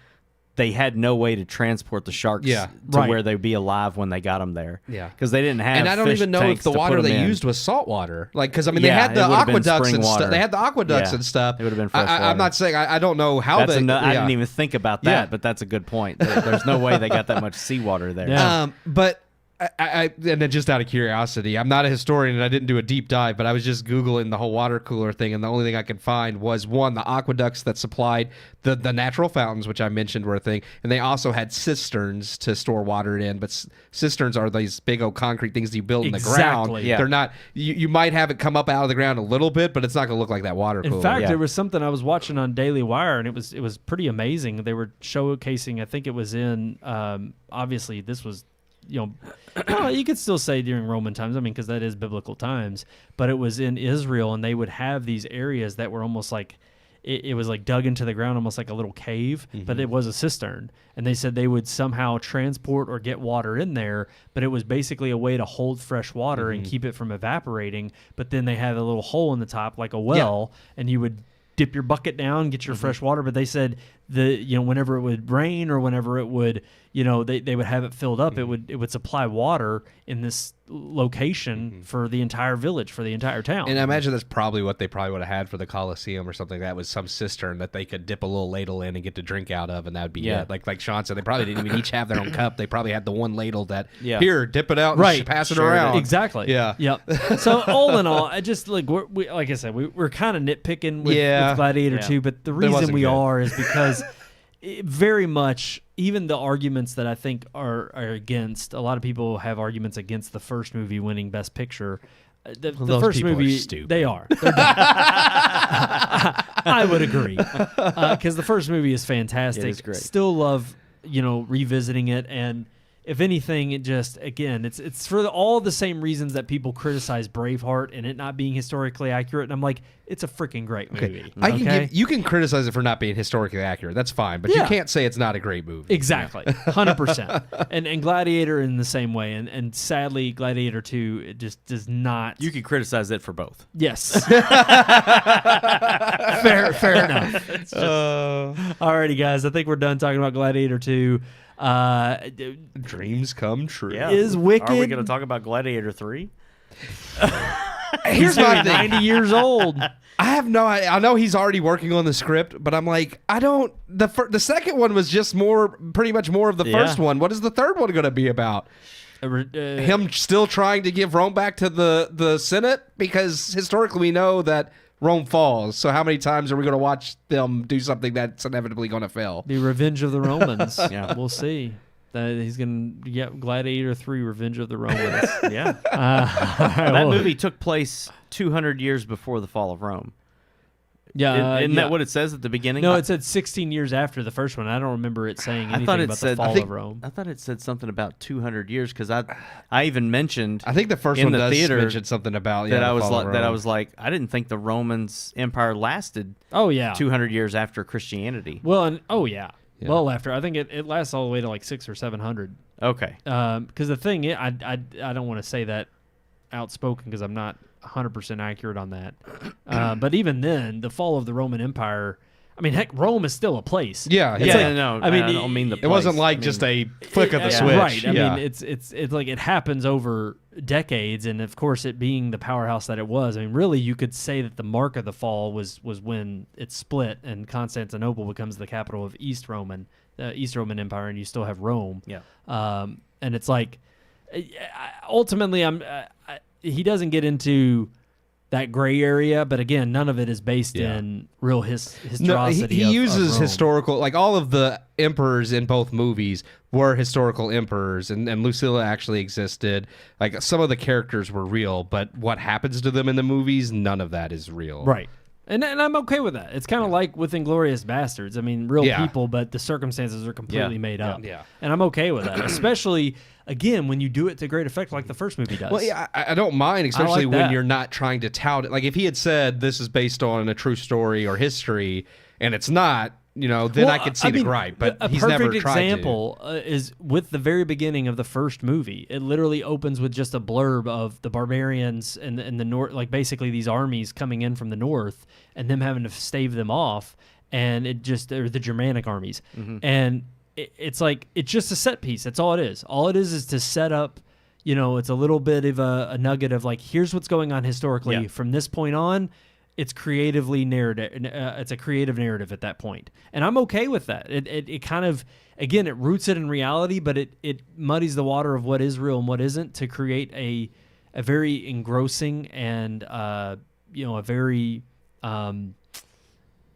they had no way to transport the sharks to where they'd be alive when they got them there. Yeah, because they didn't have.
And I don't even know if the water they used was salt water. Like, because I mean, they had the aqueducts and stuff. They had the aqueducts and stuff.
It would have been fresh water.
I'm not saying I don't know how
I didn't even think about that, but that's a good point. There's no way they got that much seawater there.
But. And then just out of curiosity, I'm not a historian and I didn't do a deep dive, but I was just Googling the whole water cooler thing, and the only thing I could find was, one, the aqueducts that supplied the natural fountains, which I mentioned were a thing, and they also had cisterns to store water in, but cisterns are these big old concrete things you build in the ground. Yeah. They're not, you might have it come up out of the ground a little bit, but it's not going to look like that water cooler.
In fact, there was something I was watching on Daily Wire, and it was pretty amazing. They were showcasing, I think it was in, obviously this was, you could still say during Roman times, I mean, because that is biblical times, but it was in Israel, and they would have these areas that were almost like, it was like dug into the ground, almost like a little cave, but it was a cistern. And they said they would somehow transport or get water in there, but it was basically a way to hold fresh water and keep it from evaporating. But then they had a little hole in the top, like a well, and you would dip your bucket down, get your fresh water. But they said whenever it would rain or whenever it would, they would have it filled up, it would supply water in this location for the entire village, for the entire town.
And I imagine that's probably what they probably would have had for the Colosseum or something. That was some cistern that they could dip a little ladle in and get to drink out of, and that would be it. Like Sean said, they probably didn't even each have their own cup. They probably had the one ladle that, here, dip it out and pass it around.
Exactly.
Yeah.
Yep. So all in all, I just like like I said, we're kind of nitpicking with Gladiator 2, but the reason we are is because very much, even the arguments that I think are against, a lot of people have arguments against the first movie winning Best Picture. The first movie, they are. They're I would agree, because the first movie is fantastic.
It is great.
Still love, revisiting it, and if anything, it just, again, it's for all the same reasons that people criticize Braveheart and it not being historically accurate. And I'm like, it's a freaking great movie.
You can criticize it for not being historically accurate. That's fine, but you can't say it's not a great movie.
Exactly, 100%. And Gladiator in the same way, and sadly, Gladiator 2 it just does not.
You can criticize it for both.
Yes. fair enough. Alrighty, guys, I think we're done talking about Gladiator 2.
Dreams come true.
Yeah.
Is Wicked?
Are we going to talk about Gladiator 3?
He's
my thing.
90 years old.
I have no idea. I know he's already working on the script, but I'm like, I don't. The second one was just pretty much more of the first one. What is the third one going to be about? Him still trying to give Rome back to the Senate? Because historically we know that Rome falls. So how many times are we going to watch them do something that's inevitably going to fail?
The Revenge of the Romans. We'll see. He's going to get Gladiator 3, Revenge of the Romans.
That movie took place 200 years before the fall of Rome. Isn't that what it says at the beginning?
No, it said 16 years after the first one. I don't remember it saying anything about the fall of Rome.
I thought it said something about 200 years because I even mentioned.
I think the first one does mention something about
that. I was like, I didn't think the Romans Empire lasted. 200 years after Christianity.
Well, and well after. I think it lasts all the way to like 600 or 700.
Okay.
Because the thing, I don't want to say that outspoken because I'm not 100% accurate on that. But even then, the fall of the Roman Empire, I mean, heck, Rome is still a place.
I don't mean the place.
It wasn't like just a flick of the switch.
Right. I mean, it's like it happens over decades, and of course, it being the powerhouse that it was. I mean, really, you could say that the mark of the fall was when it split and Constantinople becomes the capital of East Roman Empire, and you still have Rome.
Yeah.
And it's like, ultimately, he doesn't get into that gray area, but again, none of it is based in real historicity.
He uses
of
historical, like all of the emperors in both movies were historical emperors, and Lucilla actually existed. Like some of the characters were real, but what happens to them in the movies, none of that is real.
Right. And I'm okay with that. It's kind of like with Inglourious Bastards. I mean, real people, but the circumstances are completely made up.
Yeah.
And I'm okay with that, especially, again, when you do it to great effect like the first movie does.
Well, yeah, I don't mind, especially
like
when
that.
you're not trying to tout it. Like if he had said this is based on a true story or history, and it's not, then I could see the gripe. But he's never tried to.
A perfect example is with the very beginning of the first movie. It literally opens with just a blurb of the barbarians and the north, like basically these armies coming in from the north and them having to stave them off, and they're the Germanic armies, and it's like it's just a set piece. That's all it is. All it is to set up. It's a little bit of a nugget of like, here's what's going on historically from this point on. It's creatively narrative. It's a creative narrative at that point, and I'm okay with that. It kind of, again, it roots it in reality, but it muddies the water of what is real and what isn't to create a very engrossing and a very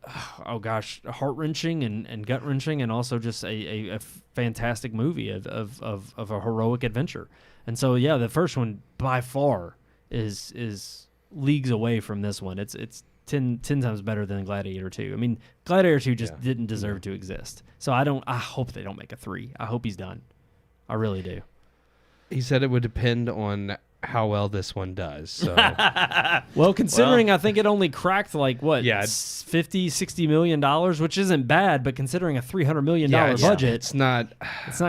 heart-wrenching and gut-wrenching, and also just a fantastic movie of a heroic adventure. And so the first one by far is leagues away from this one. It's 10 times better than Gladiator 2. I mean, Gladiator 2 just didn't deserve to exist. So I hope they don't make a 3. I hope he's done. I really do.
He said it would depend on how well this one does. So
well, considering I think it only cracked like what?
Yeah,
$50-60 million, which isn't bad, but considering a $300 million budget,
it's not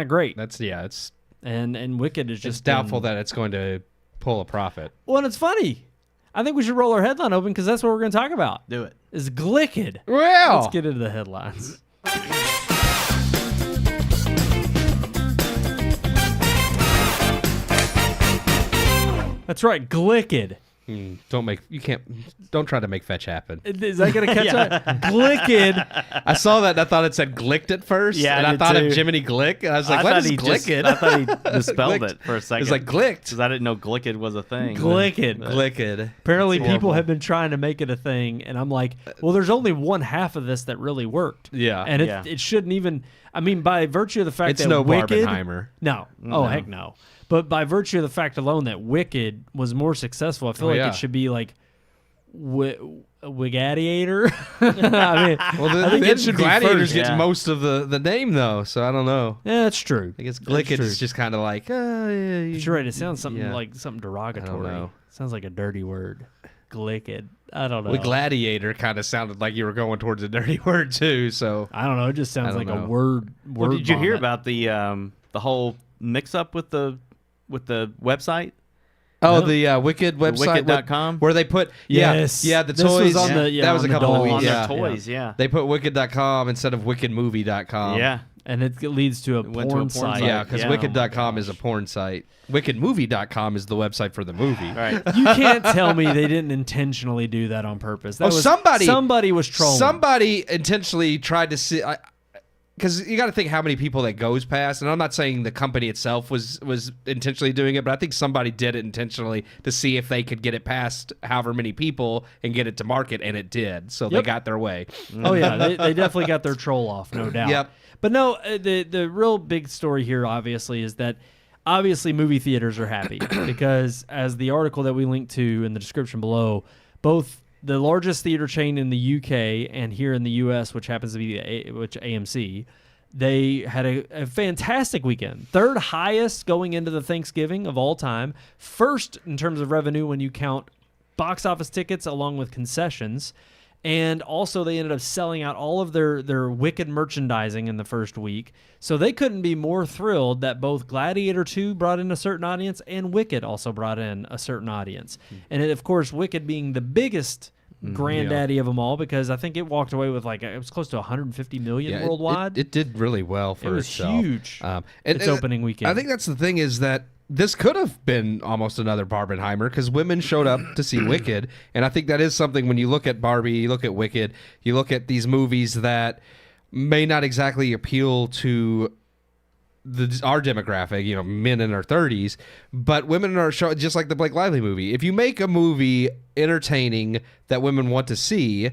great.
It's
and Wicked is just
doubtful that it's going to pull a profit.
Well, and it's funny. I think we should roll our headline open because that's what we're going to talk about.
Do it.
Is Glicked.
Well,
let's get into the headlines. That's right, Glicked.
Don't try to make fetch happen.
Is that going to catch up? Glicked.
I saw that and I thought it said Glicked at first.
Yeah,
and
I
I
did
thought
too.
of Jiminy Glick. And I was like, what is Glicked?
I thought he misspelled
Glicked.
it for a second.
It's like Glicked.
Because I didn't know Glicked was a thing.
Glicked.
Glicked.
Apparently,
It's
people
horrible.
have been trying to make it a thing, and I'm like, well, there's only one half of this that really worked.
Yeah.
And
Yeah.
it shouldn't even. I mean, by virtue of the fact
It's
that
no
Wicked,
Barbenheimer.
No. Oh heck no. But by virtue of the fact alone that Wicked was more successful, I feel like
yeah.
it should be like Gladiator. I mean,
Well,
I think it should be
Gladiators
first.
gets
Yeah.
most of the name though, so I don't know.
Yeah, that's true.
I guess
That's
Glicked
true.
is just kind of like.
But you're right. It sounds something
yeah.
like something derogatory.
know.
Sounds like a dirty word. Glicked. I don't know.
Well, Gladiator kind of sounded like you were going towards a dirty word too. So
I don't know. It just sounds
I
like
don't
a
know.
word.
Well,
word
did you hear
vomit.
about the whole mix-up with the website?
the Wicked website,
Wicked.com?
where they put the
Yes.
the
This
toys
was on the-
that was a
on the
couple of
dolls.
weeks.
On
Yeah,
their toys, yeah.
they put Wicked.com instead of WickedMovie.com.
Yeah.
And it leads to a
went to a
porn
porn
site.
site.
Yeah, because
Yeah.
Wicked.com is a porn site. WickedMovie.com is the website for the movie.
Right.
You can't tell me they didn't intentionally do that on purpose. That was, somebody was trolling.
Somebody intentionally tried to see. Because you got to think how many people that goes past, and I'm not saying the company itself was intentionally doing it, but I think somebody did it intentionally to see if they could get it past however many people and get it to market, and it did. So they
Yep.
got their way.
Oh yeah, they definitely got their troll off, no doubt.
Yep.
But no, the real big story here, obviously, is that obviously movie theaters are happy because, as the article that we linked to in the description below, both the largest theater chain in the UK and here in the US, which happens to be AMC, they had a fantastic weekend. Third highest going into the Thanksgiving of all time. First in terms of revenue when you count box office tickets along with concessions. And also they ended up selling out all of their Wicked merchandising in the first week. So they couldn't be more thrilled that both Gladiator II brought in a certain audience and Wicked also brought in a certain audience. And of course, Wicked being the biggest granddaddy of them all, because I think it walked away with it was close to 150 million worldwide.
It did really well for
It was
itself.
huge.
And
Its opening weekend.
I think that's the thing is that this could have been almost another Barbenheimer because women showed up to see Wicked. And I think that is something when you look at Barbie, you look at Wicked, you look at these movies that may not exactly appeal to our demographic, men in their 30s, but women are just like the Blake Lively movie. If you make a movie entertaining that women want to see,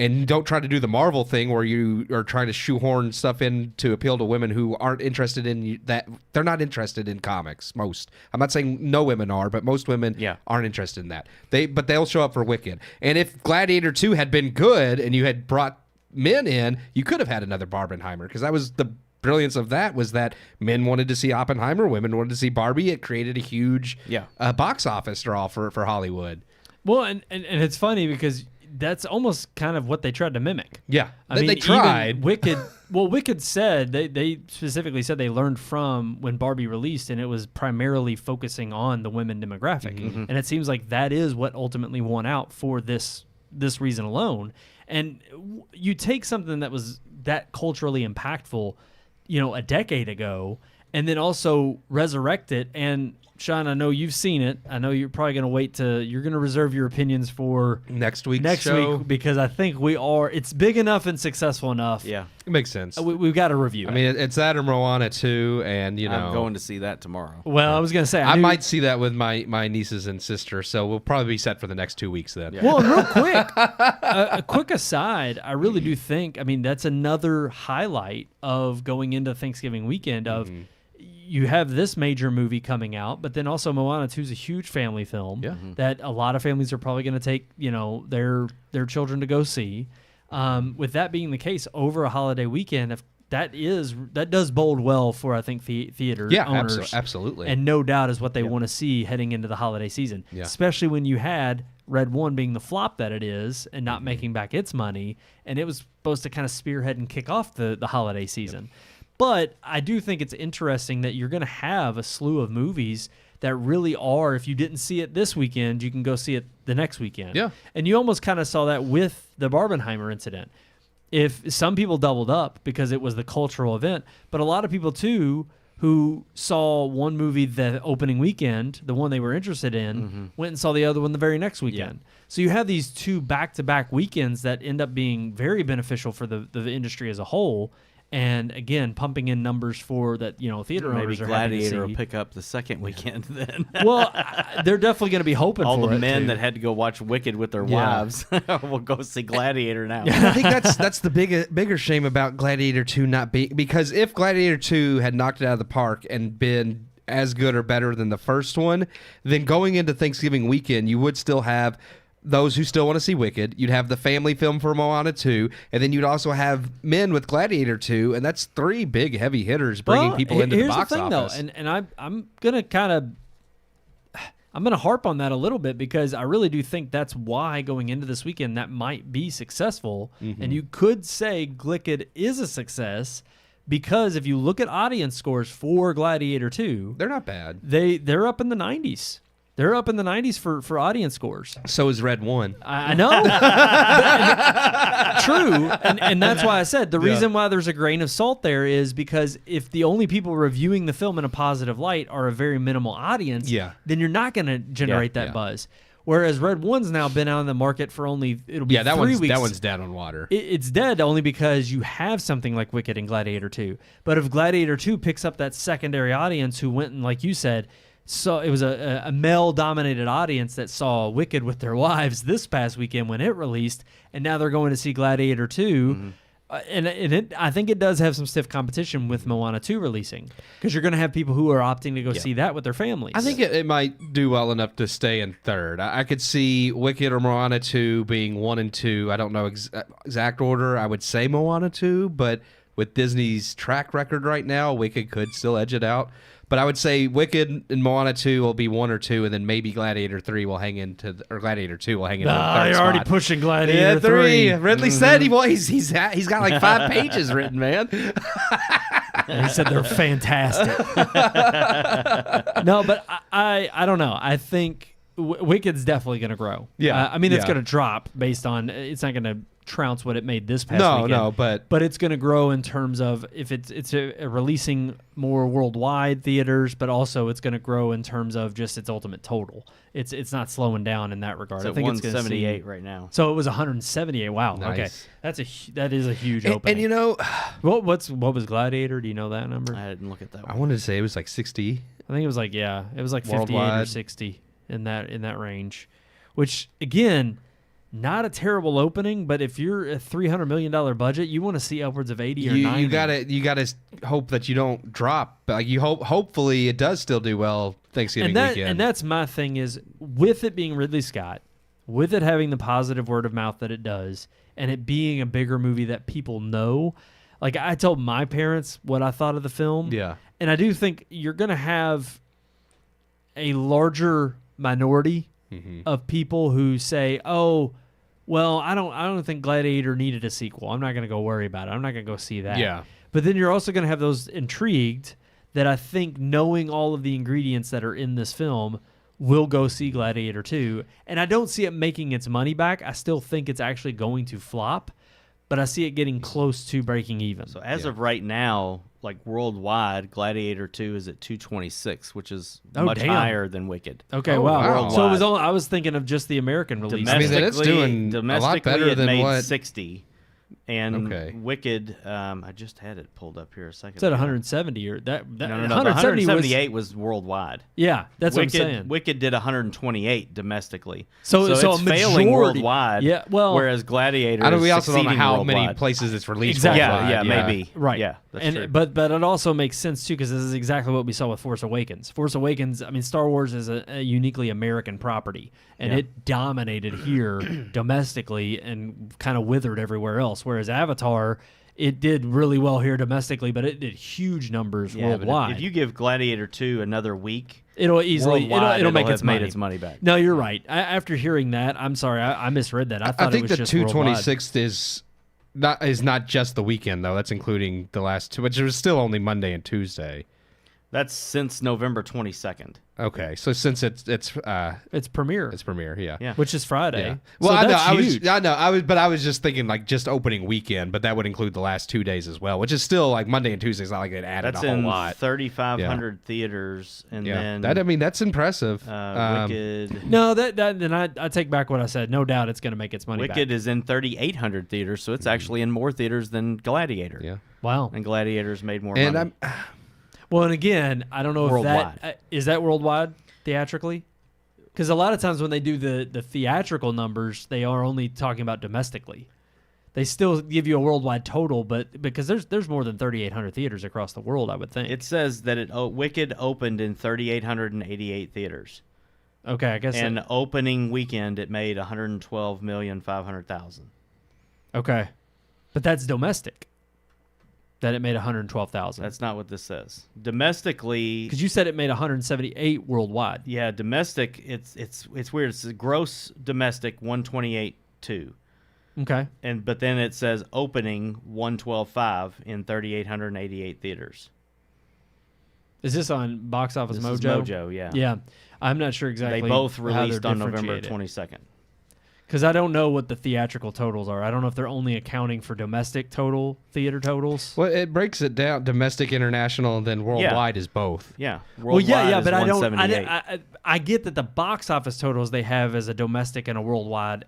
and don't try to do the Marvel thing where you are trying to shoehorn stuff in to appeal to women who aren't interested in that. They're not interested in comics. Most. I'm not saying no women are, but most women aren't interested in that. But they'll show up for Wicked. And if Gladiator 2 had been good and you had brought men in, you could have had another Barbenheimer, because that was the brilliance of that, was that men wanted to see Oppenheimer, women wanted to see Barbie. It created a huge box office draw for Hollywood.
Well, and it's funny because that's almost kind of what they tried to mimic.
Yeah,
I mean,
they tried.
even Wicked. Well, Wicked said they specifically said they learned from when Barbie released, and it was primarily focusing on the women demographic. And it seems like that is what ultimately won out for this reason alone. And you take something that was that culturally impactful, a decade ago, and then also resurrect it. And Sean, I know you've seen it. I know you're probably going to you're going to reserve your opinions for
next week
because I think it's big enough and successful enough.
Yeah.
It makes sense.
We've got to review it.
I mean, it's that and Moana too, and
I'm going to see that tomorrow.
Well, I was going to say,
I might see that with my nieces and sister, so we'll probably be set for the next 2 weeks then.
Yeah.
Well, and real quick, a quick aside, I really do think, that's another highlight of going into Thanksgiving weekend of you have this major movie coming out, but then also Moana 2 is a huge family film that a lot of families are probably going to take, their children to go see. With that being the case, over a holiday weekend, if that does bode well for, I think, theater owners.
Absolutely.
And no doubt is what they want to see heading into the holiday season, especially when you had Red 1 being the flop that it is and not making back its money, and it was supposed to kind of spearhead and kick off the holiday season. But I do think it's interesting that you're going to have a slew of movies that really are, if you didn't see it this weekend, you can go see it the next weekend.
Yeah.
And you almost kind of saw that with the Barbenheimer incident. If some people doubled up because it was the cultural event, but a lot of people too who saw one movie the opening weekend, the one they were interested in, went and saw the other one the very next weekend. So you have these two back-to-back weekends that end up being very beneficial for the industry as a whole. And again, pumping in numbers for that, theater
Maybe
owners are
Gladiator
having
will
to see.
pick up the second weekend then.
Well, they're definitely going to be hoping
All
for
the
it,
men
too.
that had to go watch Wicked with their
Yeah.
wives will go see Gladiator now.
And I think that's the bigger shame about Gladiator 2 not being, because if Gladiator 2 had knocked it out of the park and been as good or better than the first one, then going into Thanksgiving weekend, you would still have those who still want to see Wicked. You'd have the family film for Moana 2, and then you'd also have men with Gladiator 2, and that's 3 big heavy hitters bringing people into the box office.
Though, and I'm gonna I'm gonna harp on that a little bit because I really do think that's why going into this weekend that might be successful, and you could say Glicked is a success because if you look at audience scores for Gladiator 2,
They're not bad.
they're up in the 90s. They're up in the 90s for audience scores.
So is Red 1.
I know. True. And that's why I said the reason why there's a grain of salt there is because if the only people reviewing the film in a positive light are a very minimal audience, then you're not going to generate that buzz. Whereas Red 1's now been out in the market for only, it'll be 3 weeks.
That one's dead on water.
It's dead only because you have something like Wicked and Gladiator 2. But if Gladiator 2 picks up that secondary audience who went and, like you said, so it was a male-dominated audience that saw Wicked with their wives this past weekend when it released, and now they're going to see Gladiator 2. I think it does have some stiff competition with Moana 2 releasing because you're going to have people who are opting to go see that with their families.
I think it might do well enough to stay in third. I could see Wicked or Moana 2 being 1 and 2. I don't know exact order. I would say Moana 2, but with Disney's track record right now, Wicked could still edge it out. But I would say Wicked and Moana 2 will be 1 or 2, and then maybe Gladiator 3 will hang into, or Gladiator 2 will hang into the third
you're
spot.
already pushing Gladiator 3.
Ridley said he's got like 5 pages written, man.
And he said they're fantastic. No, but I don't know. I think Wicked's definitely going to grow.
Yeah.
I mean, it's going to drop based on, it's not going to trounce what it made this past weekend.
No,
but it's going to grow in terms of if it's releasing more worldwide theaters, but also it's going to grow in terms of just its ultimate total. It's not slowing down in that regard.
It's
I think
at
it's
178 right now.
So it was 178. Wow.
Nice.
Okay, that is a huge opening.
And
what was Gladiator? Do you know that number?
I didn't look at that
I
one.
wanted to say it was like 60.
I think it was like 58 or
Worldwide.
60 in that range, which again, not a terrible opening. But if you're a $300 million budget, you want to see upwards of 80 or 90.
You gotta hope that you don't drop. Like hopefully it does still do well Thanksgiving weekend.
And that's my thing is with it being Ridley Scott, with it having the positive word of mouth that it does, and it being a bigger movie that people know. Like I told my parents what I thought of the film.
Yeah.
And I do think you're going to have a larger minority of people who say, "Oh, well, I don't think Gladiator needed a sequel. I'm not going to go worry about it. I'm not going to go see that."
Yeah.
But then you're also going to have those intrigued that I think knowing all of the ingredients that are in this film will go see Gladiator 2. And I don't see it making its money back. I still think it's actually going to flop, but I see it getting close to breaking even.
So as of right now, like worldwide, Gladiator 2 is at 226, which is much
damn.
higher than Wicked.
Okay,
Oh,
wow.
wow.
So it was only, I was thinking of just the American release.
I mean, then it's doing a lot
domestically
better
it
than
made
what-
60. And
Okay.
Wicked, I just had it pulled up here a second
It's at
ago.
170 or that
No,
170 was
178 was worldwide.
yeah, that's
Wicked,
what I'm saying.
Wicked did 128 domestically.
So
it's
a
failing
majority-
worldwide.
Yeah, well-
whereas Gladiator
I know
is
we also don't know
succeeding
how many
worldwide.
places it's released.
Exactly.
worldwide.
Yeah, maybe.
Right.
Yeah, that's
and
true.
but it also makes sense too because this is exactly what we saw with Force Awakens. Force Awakens, I mean, Star Wars is a uniquely American property, and it dominated here domestically and kind of withered everywhere else. Whereas Avatar, it did really well here domestically, but it did huge numbers
Yeah, but
worldwide.
if you give Gladiator 2 another week,
it'll easily
worldwide,
it'll make
have
its
made
money.
its money back.
No, you're right. After hearing that, I'm sorry, I misread that. I thought
I think
it was
the
just worldwide.
226 is not just the weekend though. That's including the last two, which was still only Monday and Tuesday.
That's since November 22nd.
Okay, so since it's
premiere,
yeah.
Yeah.
which is Friday.
Yeah. Well,
so
I know.
that's huge.
I was just thinking like just opening weekend, but that would include the last 2 days as well, which is still like Monday and Tuesday. It's not like it added
That's
a whole
in
lot.
3,500 theaters, and then
That's impressive.
Wicked.
No, then I take back what I said. No doubt it's going to make its money
Wicked
back.
is in 3,800 theaters, so it's actually in more theaters than Gladiator.
Yeah.
Wow.
And Gladiator's made more
And
money.
Well, and again, I don't know if
Worldwide.
that is that worldwide theatrically, because a lot of times when they do the theatrical numbers, they are only talking about domestically. They still give you a worldwide total, but because there's more than 3,800 theaters across the world, I would think.
It says that Wicked opened in 3,888 theaters.
Okay, I guess.
And opening weekend, it made 112,500,000.
Okay, but that's domestic. That it made 112,000.
That's not what this says. Domestically,
because you said it made 178 worldwide.
yeah, domestic. It's weird. It's a gross domestic 128.2.
Okay.
But then it says opening 112.5 in 3,888 theaters.
Is this on Box Office
This
Mojo?
is Mojo, yeah.
Yeah, I'm not sure exactly.
They both
how
released
they're
on November
differentiated.
22nd.
Because I don't know what the theatrical totals are. I don't know if they're only accounting for domestic theater totals.
Well, it breaks it down: domestic, international, and then worldwide is both.
Yeah.
Well, yeah,
is
but I don't.
178.
I get that the box office totals they have as a domestic and a worldwide,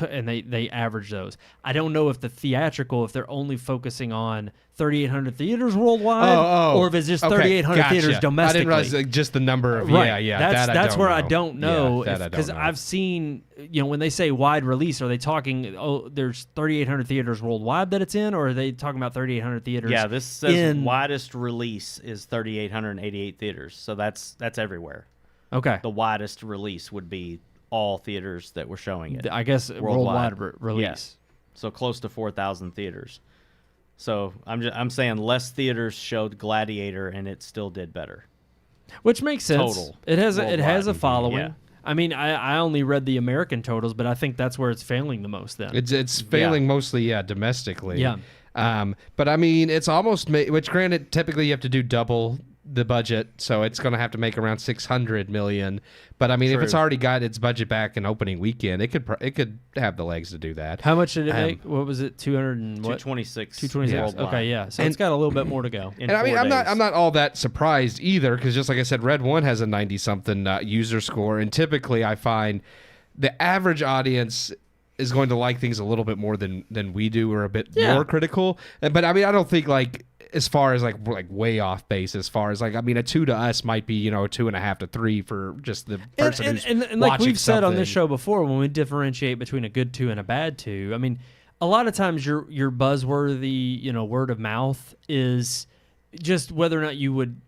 and they average those. I don't know if the theatrical, if they're only focusing on 3,800 theaters worldwide, or if it's just 3,800 theaters domestically.
I didn't realize just the number of
Right.
yeah.
That's where I don't know
because
I've seen when they say wide release, are they talking there's 3,800 theaters worldwide that it's in, or are they talking about 3,800 theaters?
Yeah, this says widest release is 3,888 theaters, so that's everywhere.
Okay.
The widest release would be all theaters that were showing it.
I guess worldwide release.
Yes. So close to 4,000 theaters. So I'm saying less theaters showed Gladiator, and it still did better.
Which makes sense.
Total.
It has a following.
Yeah.
I mean, I only read the American totals, but I think that's where it's failing the most. Then
it's failing mostly domestically.
Yeah.
But I mean, it's almost which granted, typically you have to do double the budget, so it's going to have to make around 600 million. But I mean, if it's already got its budget back in opening weekend, it could have the legs to do that.
How much did it make? What was it?
226.
226. Okay, yeah. So it's got a little bit more to go.
And I mean, I'm not all that surprised either, because just like I said, Red One has a 90-something user score, and typically I find the average audience is going to like things a little bit more than we do, or a bit more critical. But I mean, I don't think like as far as like way off base, as far as like, I mean, a 2 to us might be, 2.5 to 3 for just the person who's
and like we've said on this
something.
show before, when we differentiate between a good 2 and a bad 2, I mean, a lot of times your buzzworthy, word of mouth is just whether or not you would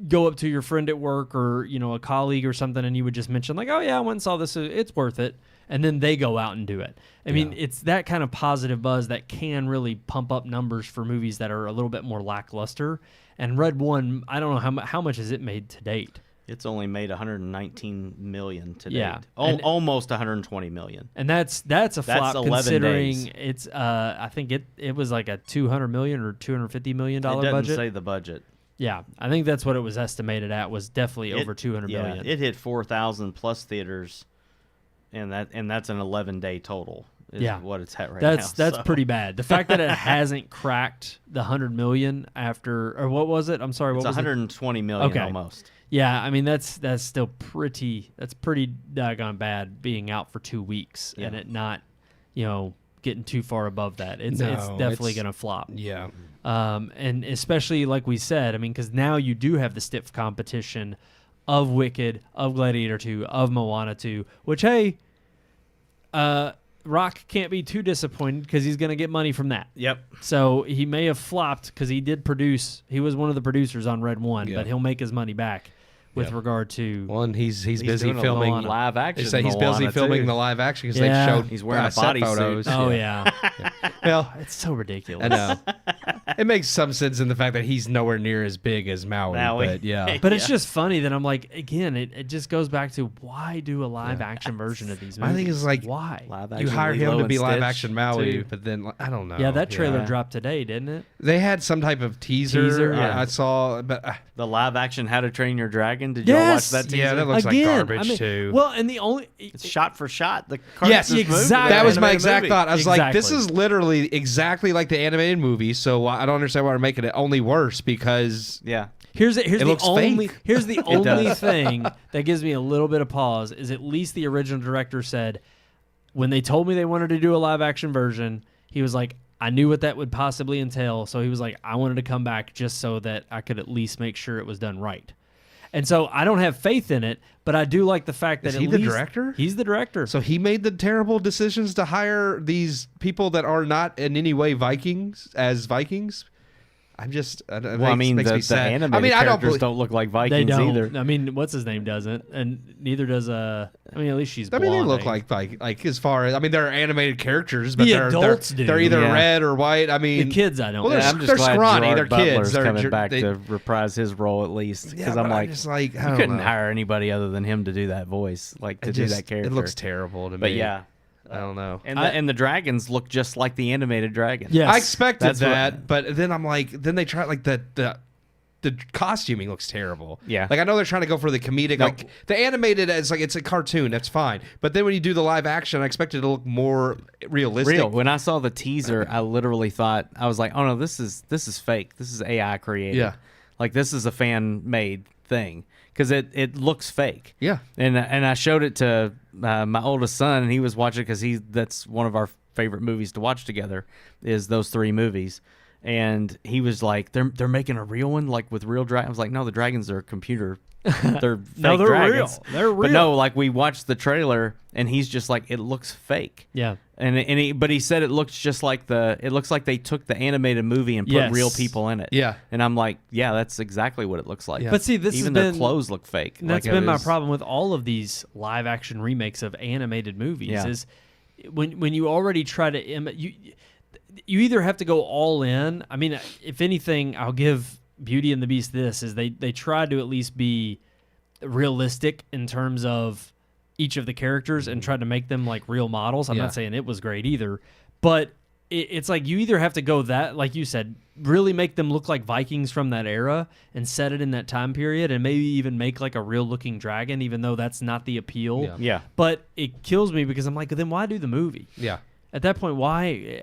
go up to your friend at work or, a colleague or something, and you would just mention like, oh yeah, I went and saw this, it's worth it. And then they go out and do it. I mean, it's that kind of positive buzz that can really pump up numbers for movies that are a little bit more lackluster. And Red One, I don't know how much has it made to date.
It's only made 119 million to
Yeah.
date. Almost 120 million.
And that's a flop
11
considering
days.
it's I think it was like a $200 million or $250 million
It doesn't
budget.
say the budget.
Yeah, I think that's what it was estimated at, was definitely over 200 million.
It hit 4,000 plus theaters, and that's an 11-day total. Is what it's at right now.
That's pretty bad. The fact that it hasn't cracked the 100 million after, or what was it? I'm sorry,
It's
what was
120 million almost.
Yeah, I mean that's still pretty doggone bad being out for 2 weeks and it not, getting too far above that. It's definitely going to flop.
Yeah.
And especially like we said, I mean, because now you do have the stiff competition of Wicked, of Gladiator 2, of Moana 2, which, hey, Rock can't be too disappointed because he's going to get money from that.
Yep.
So he may have flopped because he was one of the producers on Red One, but he'll make his money back with regard to...
Well, and he's busy
doing
filming
live action.
They say he's busy filming the live action because they showed
He's wearing a
set
bodysuit.
photos.
Oh, yeah.
Well,
It's so ridiculous.
I know. It makes some sense in the fact that he's nowhere near as big as Maui. But yeah.
But it's just funny that I'm like, again, it just goes back to why do a live action version of these movies?
My thing is like,
why?
You hire him
Lilo
to be
and
live
Stitch,
action Maui,
too.
but then I don't know.
Yeah, that trailer dropped today, didn't it?
They had some type of teaser.
Yeah.
I saw, but
The live action How to Train Your Dragon. Did y'all watch that teaser?
yeah, that looks like garbage too.
Well, and the only
It's shot for shot. The
Yes,
cartoon movie,
exactly.
that was my
animated
exact
movie.
thought. I was like, this
Exactly.
is literally exactly like the animated movie, so I don't understand why we're making it only worse because
Yeah.
Here's
It
the
looks
only
fake.
here's the only
does.
thing that gives me a little bit of pause is at least the original director said when they told me they wanted to do a live action version, he was like, I knew what that would possibly entail, so he was like, I wanted to come back just so that I could at least make sure it was done right. And so I don't have faith in it, but I do like the fact that
Is
at
he the
least
director?
He's the director.
so he made the terrible decisions to hire these people that are not in any way Vikings. I'm just.
Well, I mean,
makes
the
me sad.
animated
I mean, I don't
characters
believe.
don't look like
they
Vikings
don't.
either.
I mean, what's his name doesn't, and neither does I mean, at least she's.
I mean, they
blonde,
look
eh?
like as far as I mean, they're animated characters, but
The
they're
adults do.
they're either
Yeah.
red or white. I mean,
The kids. I don't.
Well,
know.
they're-
I'm just glad
scrawny,
Gerard
they're
Butler's
kids, they're
coming
ju-
back
they-
to reprise his role at least.
yeah,
Because
but
I'm like,
just like I
you
don't
couldn't
know.
hire anybody other than him to do that voice, like to
It
do
just-
that character.
It looks terrible to me.
But yeah,
I don't know.
and the dragons look just like the animated dragon.
Yes.
I expected
That's what-
that, but then I'm like, then they try like the costuming looks terrible.
Yeah.
like I know they're trying to go for the comedic,
No.
like the animated as like it's a cartoon, that's fine. But then when you do the live action, I expected it to look more realistic.
Real. When I saw the teaser, I literally thought I was like, "Oh no, this is fake. This is AI created.
Yeah.
Like this is a fan made thing because it looks fake.
Yeah.
And I showed it to my oldest son, and he was watching because that's one of our favorite movies to watch together is those three movies. And he was like, "They're making a real one, like with real dragons." I was like, "No, the dragons are computer. They're fake
No, they're
dragons.
real. They're
But
real.
no, like we watched the trailer, and he's just like, "It looks fake."
Yeah.
But he said it looks just like it looks like they took the animated movie and put
Yes.
real people in it.
Yeah.
And I'm like, yeah, that's exactly what it looks like.
Yeah.
But see, this
even
has
their
been
clothes look fake.
And that's
Like,
been
it
my
is-
problem with all of these live action remakes of animated movies
Yeah.
is when you already try to you either have to go all in. I mean, if anything, I'll give Beauty and the Beast this is they try to at least be realistic in terms of each of the characters and try to make them like real models. I'm
Yeah.
not saying it was great either, but it's like you either have to go that, like you said, really make them look like Vikings from that era and set it in that time period and maybe even make like a real looking dragon, even though that's not the appeal.
Yeah.
Yeah.
But it kills me because I'm like, then why do the movie?
Yeah.
At that point, why?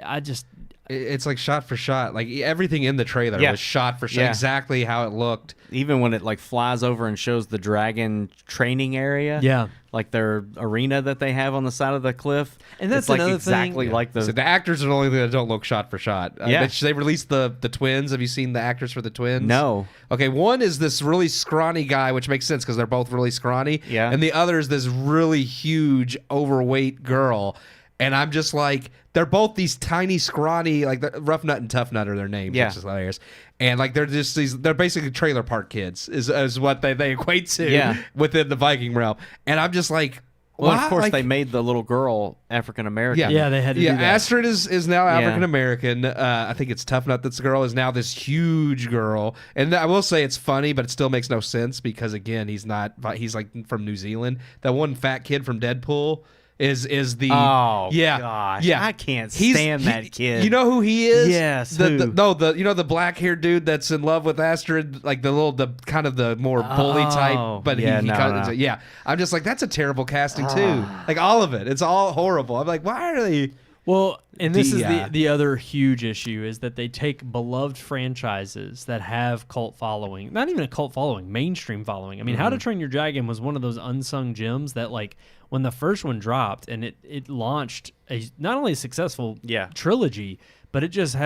It's like shot for shot. Like everything in the trailer
Yeah.
was shot for shot,
Yeah.
exactly how it looked.
Even when it like flies over and shows the dragon training area.
Yeah.
Like their arena that they have on the side of the cliff.
And that's
it's like
another
exactly
thing.
like the.
So the actors are the only thing that don't look shot for shot.
Yeah.
They released the twins. Have you seen the actors for the twins?
No.
Okay, one is this really scrawny guy, which makes sense because they're both really scrawny.
Yeah.
And the other is this really huge, overweight girl. And I'm just like, they're both these tiny, scrawny, like Rough Nut and Tough Nut are their names,
Yeah.
which is hilarious. And like they're just they're basically trailer park kids, is what they equate to
Yeah.
within the Viking realm. And I'm just like,
well,
why?
of course,
Like,
they made the little girl African American.
Yeah, they had to do that.
Astrid is now
Yeah.
African American. I think it's Tough Nut that's the girl, is now this huge girl. And I will say it's funny, but it still makes no sense because again, he's like from New Zealand. That one fat kid from Deadpool is the
Oh,
yeah
gosh.
yeah
I can't stand that kid.
You know who he is?
Yes,
the
who?
the black haired dude that's in love with Astrid, like the kind of the more bully
Oh,
type, but
yeah,
he
no,
comes-
no.
yeah. I'm just like, that's a terrible casting too. Like all of it, it's all horrible. I'm like, why are they?
Well, and this is
Yeah.
the other huge issue is that they take beloved franchises that have cult following, not even a cult following, mainstream following. I mean, How to Train Your Dragon was one of those unsung gems that like when the first one dropped and it launched not only a successful trilogy, but it just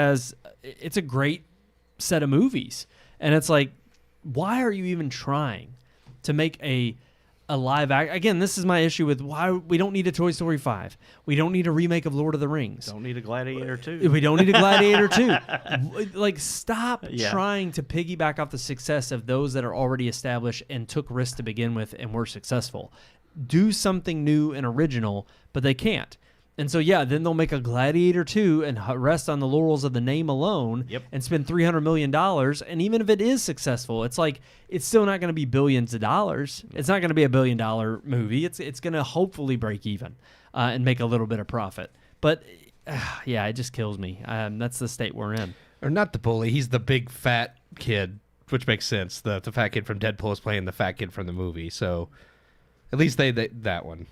it's a great set of movies. And it's like, why are you even trying to make a live act? Again, this is my issue with why we don't need a Toy Story 5. We don't need a remake of Lord of the Rings.
Don't need a Gladiator II.
We don't need a Gladiator 2. Like, stop
Yeah.
trying to piggyback off the success of those that are already established and took risks to begin with and were successful. Do something new and original, but they can't. And so, yeah, then they'll make a Gladiator II and rest on the laurels of the name alone and spend $300 million. And even if it is successful, it's like it's still not going to be billions of dollars. It's not going to be $1 billion movie. It's going to hopefully break even and make a little bit of profit. But, yeah, it just kills me. That's the state we're in.
Or not the bully. He's the big fat kid, which makes sense. The fat kid from Deadpool is playing the fat kid from the movie. So at least they that one.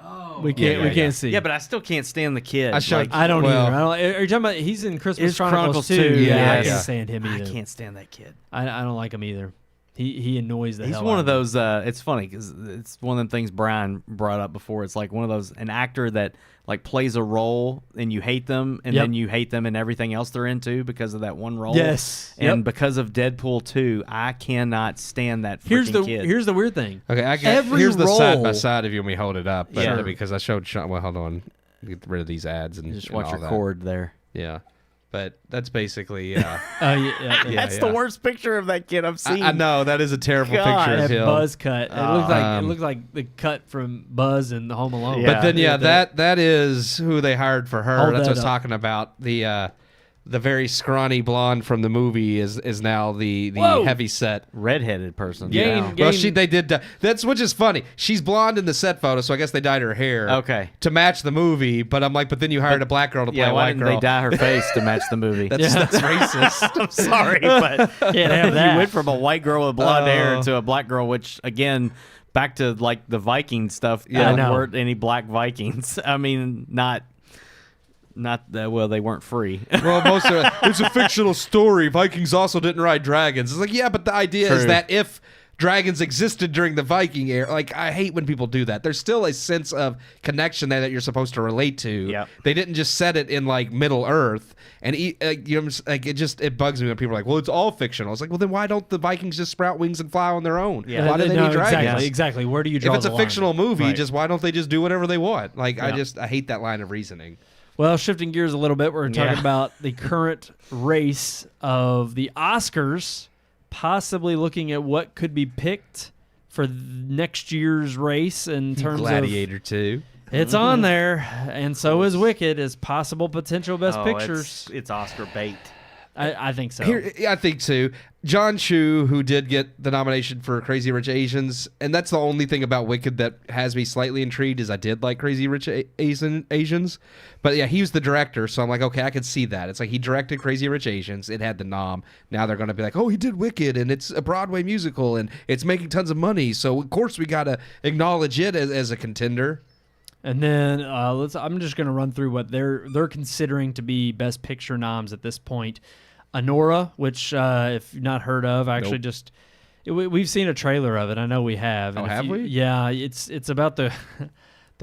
Oh, we can't see.
Yeah, but I still can't stand the kid.
I don't either. Are you talking about? He's in Christmas Chronicles 2. Yeah, I can't stand him either.
I can't stand that kid.
I don't like him either. He annoys the hell out of me.
He's one of those. It's funny because it's one of them things Brian brought up before. It's like one of those an actor that like plays a role and you hate them and then you hate them and everything else they're into because of that one role.
Yes,
and because of Deadpool 2, I cannot stand that freaking kid.
Here's the weird thing.
Okay, here's the side by side of you when we hold it up. Because I showed Sean. Well, hold on. Get rid of these ads and
just watch
all
your
that.
cord there.
Yeah. But that's basically,
that's the worst picture of that kid I've seen.
I know that is a terrible picture of
that
him.
Buzz cut. It looked like the cut from Buzz and Home Alone.
But then, that is who they hired for her. That's what I was talking about. The very scrawny blonde from the movie is now the heavy set
redheaded person.
Well, they did. That's which is funny. She's blonde in the set photo, so I guess they dyed her hair. To match the movie. But I'm like, then you hired a black girl to play a white girl.
Why didn't they dye her face to match the movie?
That's racist.
I'm sorry, but
can't have that.
You went from a white girl with blonde hair to a black girl, which again. Back to like the Viking stuff. There weren't any black Vikings. I mean, not that well. They weren't free.
Well, it's a fictional story. Vikings also didn't ride dragons. It's like, yeah, but the idea is that if dragons existed during the Viking era, like I hate when people do that. There's still a sense of connection there that you're supposed to relate to.
Yep.
They didn't just set it in like Middle Earth, and it bugs me when people are like, well, it's all fictional. It's like, well, then why don't the Vikings just sprout wings and fly on their own?
Yeah.
Why do they need dragons?
Exactly. Where do you draw
If it's
the
a
line?
fictional movie,
Right.
why don't they just do whatever they want? Like I hate that line of reasoning.
Well, shifting gears a little bit, we're talking about the current race of the Oscars, possibly looking at what could be picked for next year's race in terms
Gladiator II.
It's on there, and so is Wicked as possible potential best pictures.
It's Oscar bait.
I think so.
I think too. John Chu, who did get the nomination for Crazy Rich Asians, and that's the only thing about Wicked that has me slightly intrigued is I did like Crazy Rich Asians. But yeah, he was the director, so I'm like, okay, I could see that. It's like he directed Crazy Rich Asians. It had the nom. Now they're going to be like, oh, he did Wicked, and it's a Broadway musical, and it's making tons of money. So, of course, we got to acknowledge it as a contender.
And then I'm just going to run through what they're considering to be Best Picture noms at this point. Anora, which if you've not heard of, actually we've seen a trailer of it. I know we have.
Oh, have we?
Yeah, it's about the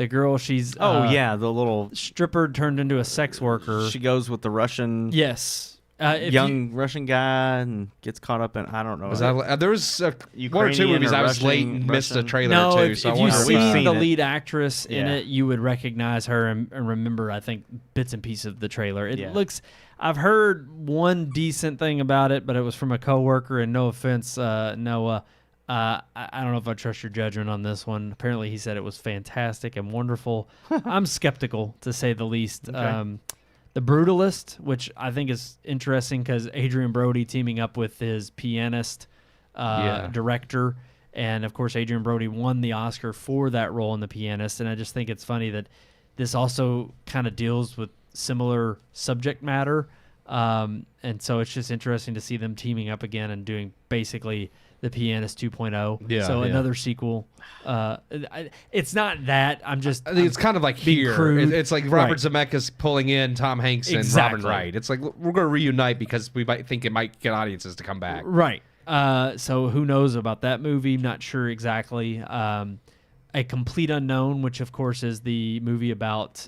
girl. She's
the little
stripper turned into a sex worker.
She goes with the Russian.
Yes.
Russian guy and gets caught up in I don't know.
There was one or two movies I was late and missed a trailer or two.
If you've seen the lead actress in it, you would recognize her and remember, I think, bits and pieces of the trailer. It looks. I've heard one decent thing about it, but it was from a coworker. And no offense, Noah. I don't know if I trust your judgment on this one. Apparently, he said it was fantastic and wonderful. I'm skeptical, to say the least. Okay. The Brutalist, which I think is interesting because Adrian Brody teaming up with his pianist director. And, of course, Adrian Brody won the Oscar for that role in The Pianist. And I just think it's funny that this also kind of deals with similar subject matter. And so it's just interesting to see them teaming up again and doing basically The Pianist 2.0.
Yeah.
So another sequel. It's not that. I think
it's kind of like here.
Crude.
It's like Robert Zemeckis pulling in Tom Hanks and Robin Wright. It's like we're going to reunite because we might think it might get audiences to come back.
Right. So who knows about that movie? Not sure exactly. A Complete Unknown, which of course is the movie about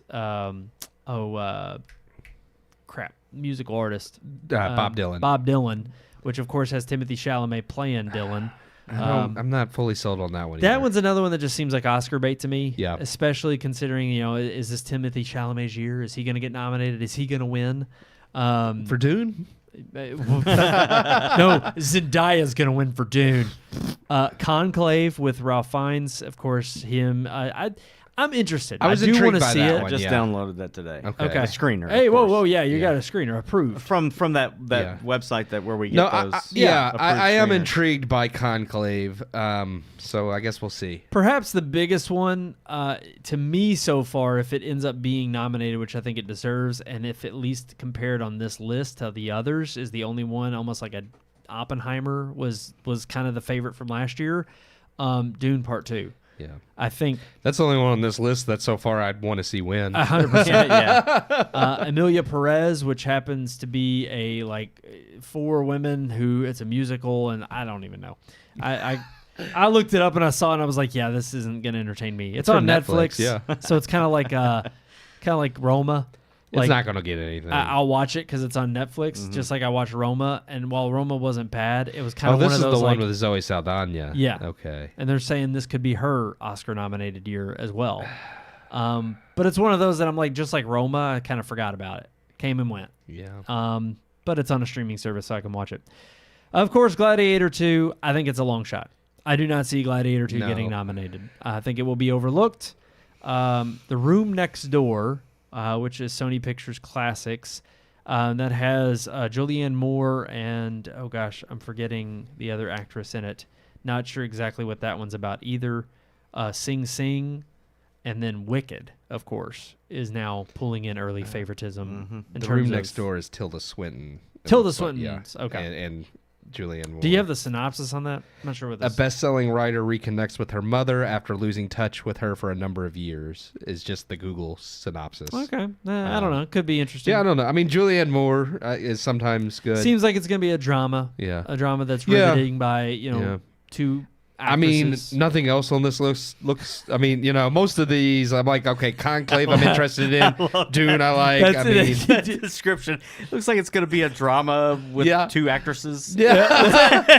musical artist
Bob Dylan.
Bob Dylan, which of course has Timothée Chalamet playing Dylan.
I'm not fully sold on that one.
That
either.
one's another one that just seems like Oscar bait to me.
Yeah.
Especially considering, is this Timothée Chalamet's year? Is he going to get nominated? Is he going to win?
For Dune?
No, Zendaya's going to win for Dune. Conclave with Ralph Fiennes, of course. Him. I'm interested.
I was
do
intrigued
want to
by
see
that
it.
one.
Just
yeah.
downloaded that today.
Okay.
Okay.
A screener.
Hey,
of
whoa,
course.
whoa, yeah, you
Yeah.
got a screener approved.
From that
Yeah.
website where we get
No,
those.
I am
screeners.
intrigued by Conclave. So I guess we'll see.
Perhaps the biggest one to me so far, if it ends up being nominated, which I think it deserves, and if at least compared on this list to the others, is the only one, almost like a Oppenheimer was kind of the favorite from last year. Dune Part 2.
Yeah.
I think
That's the only one on this list that so far I'd want to see win.
100%.
yeah.
Emilia Perez, which happens to be a for women who it's a musical, and I don't even know. I looked it up and I saw it and I was like, yeah, this isn't gonna entertain me. It's on
from
Netflix,
Netflix,
so it's kind of like Roma.
It's not going to get anything.
I'll watch it because it's on Netflix, just like I watched Roma. And while Roma wasn't bad, it was kind
Oh,
of
this
one of
is
those
the one with Zoe Saldana.
Yeah.
Okay.
and they're saying this could be her Oscar-nominated year as well. But it's one of those that I'm like, just like Roma, I kind of forgot about it. Came and went.
Yeah.
But it's on a streaming service, so I can watch it. Of course, Gladiator 2, I think it's a long shot. I do not see Gladiator 2
No.
getting nominated. I think it will be overlooked. The Room Next Door, which is Sony Pictures Classics, that has Julianne Moore and, oh gosh, I'm forgetting the other actress in it. Not sure exactly what that one's about either. Sing Sing, and then Wicked, of course, is now pulling in early favoritism. In
The
terms
Room
of
Next Door is Tilda Swinton.
Tilda
Yeah.
Swinton's, okay.
And Julianne Moore.
Do you have the synopsis on that? I'm not sure what
A
this
best-selling writer reconnects with her mother after losing touch with her for a number of years. Is just the Google synopsis.
Okay. I don't know. Could be interesting.
Yeah, I don't know. I mean, Julianne Moore is sometimes good.
Seems like it's going to be a drama.
Yeah.
A drama that's
Yeah.
riveting by,
Yeah.
two
I mean,
actresses.
nothing else on this looks. I mean, most of these, I'm like, okay, Conclave, I'm interested in. Dune, I like.
That's
I
it.
mean,
That description looks like it's going to be a drama with
Yeah.
two actresses.
yeah,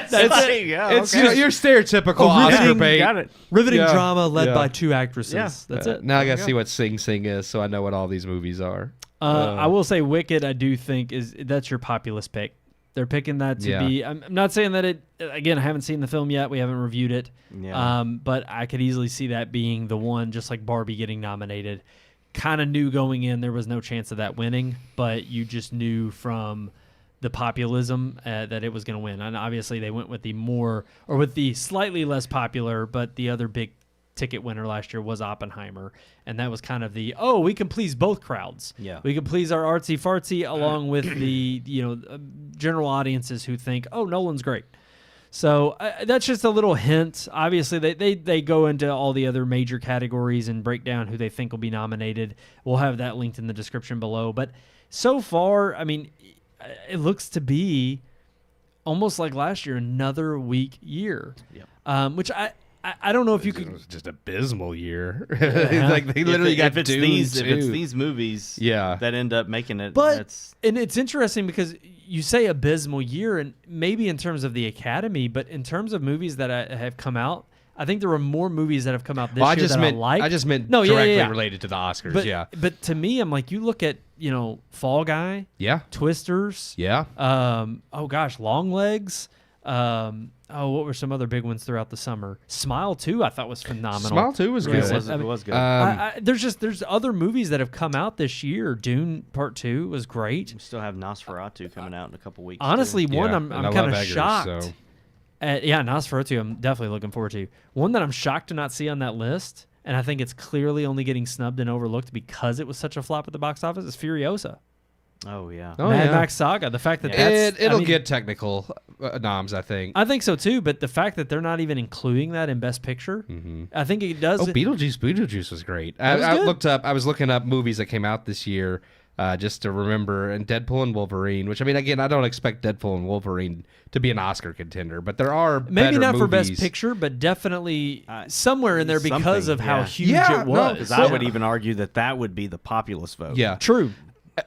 That's
it's your stereotypical Oscar
riveting-
bait.
Got it.
riveting
Yeah.
drama led
Yeah.
by two actresses.
Yeah.
That's it.
Now I gotta see what Sing Sing is, so I know what all these movies are.
I will say Wicked, I do think that's your populist pick. They're picking that to
Yeah.
be. I'm not saying that it. Again, I haven't seen the film yet. We haven't reviewed it.
Yeah.
But I could easily see that being the one, just like Barbie getting nominated. Kind of knew going in there was no chance of that winning, but you just knew from the populism that it was going to win. And obviously they went with the slightly less popular, but the other big ticket winner last year was Oppenheimer, and that was kind of we can please both crowds.
Yeah.
We can please our artsy fartsy along with the general audiences who think, oh, Nolan's great. So that's just a little hint. Obviously, they go into all the other major categories and break down who they think will be nominated. We'll have that linked in the description below. But so far, I mean, it looks to be almost like last year, another weak year.
Yep.
Which I don't know if you
It
could.
was just abysmal year.
Yeah.
Like they literally got
if it's
Dune
these if it's
too.
these movies
Yeah.
that end up making it.
But and it's interesting because you say abysmal year, and maybe in terms of the Academy, but in terms of movies that have come out, I think there were more movies that have come out this year that I liked.
I just meant
No, yeah,
directly
yeah.
related to the Oscars.
But,
yeah.
But to me, I'm like, you look at Fall Guy,
Yeah.
Twisters,
Yeah.
oh gosh, Long Legs. What were some other big ones throughout the summer? Smile 2, I thought was phenomenal.
Smile 2 was
Yeah,
good.
it was good.
There's other movies that have come out this year. Dune Part 2 was great.
We still have Nosferatu coming out in a couple weeks.
Honestly, one
Yeah,
I'm
and I
kind
love
of
Eggers,
shocked.
so-
Nosferatu, I'm definitely looking forward to. One that I'm shocked to not see on that list, and I think it's clearly only getting snubbed and overlooked because it was such a flop at the box office, is Furiosa.
Oh yeah.
Oh,
Mad
yeah.
Max Saga. The fact that that's
It'll get technical noms, I think.
I think so too, but the fact that they're not even including that in Best Picture, I think it does.
Oh, Beetlejuice was great.
was
I
good.
I was looking up movies that came out this year just to remember, and Deadpool and Wolverine, which I mean, again, I don't expect Deadpool and Wolverine to be an Oscar contender, but there are
Maybe
better
not for Best
movies.
Picture, but definitely somewhere in there because
something,
of how
yeah.
huge
Yeah,
it
no,
was.
Because I would even argue that would be the populist vote.
Yeah.
True.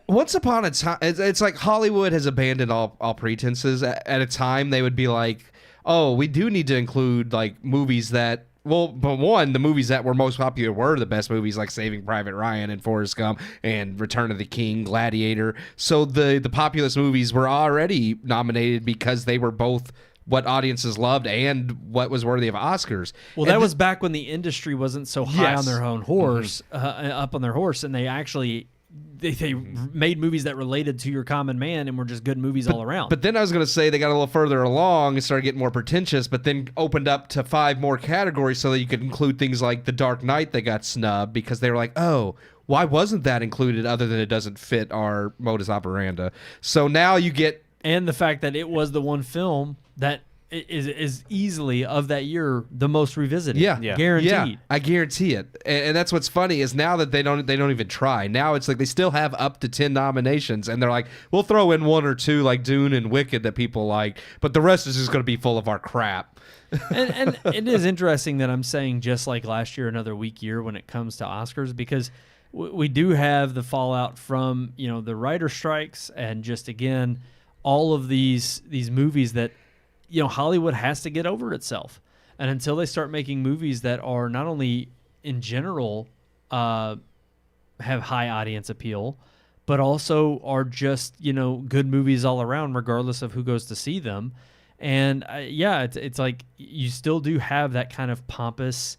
Once upon a time, it's like Hollywood has abandoned all pretenses. At a time, they would be like, "Oh, we do need to include like movies that." Well, but one, the movies that were most popular were the best movies, like Saving Private Ryan and Forrest Gump and Return of the King, Gladiator. So the populist movies were already nominated because they were both what audiences loved and what was worthy of Oscars.
Well,
And
that was back when the industry wasn't so high
Yes.
on their own horse, up on their horse, and they actually they made movies that related to your common man and were just good movies all around.
But then I was going to say they got a little further along and started getting more pretentious, but then opened up to 5 more categories so that you could include things like The Dark Knight that got snubbed because they were like, oh, why wasn't that included other than it doesn't fit our modus operandi? So now you get...
And the fact that it was the one film that is easily of that year the most revisited.
Yeah.
Guaranteed.
Yeah, I guarantee it. And that's what's funny is now that they don't even try. Now it's like they still have up to 10 nominations, and they're like, we'll throw in 1 or 2 like Dune and Wicked that people like, but the rest is just going to be full of our crap.
and it is interesting that I'm saying just like last year, another weak year when it comes to Oscars, because we do have the fallout from the writer strikes and just again all of these movies that Hollywood has to get over itself, and until they start making movies that are not only in general have high audience appeal, but also are just good movies all around, regardless of who goes to see them. And it's like you still do have that kind of pompous,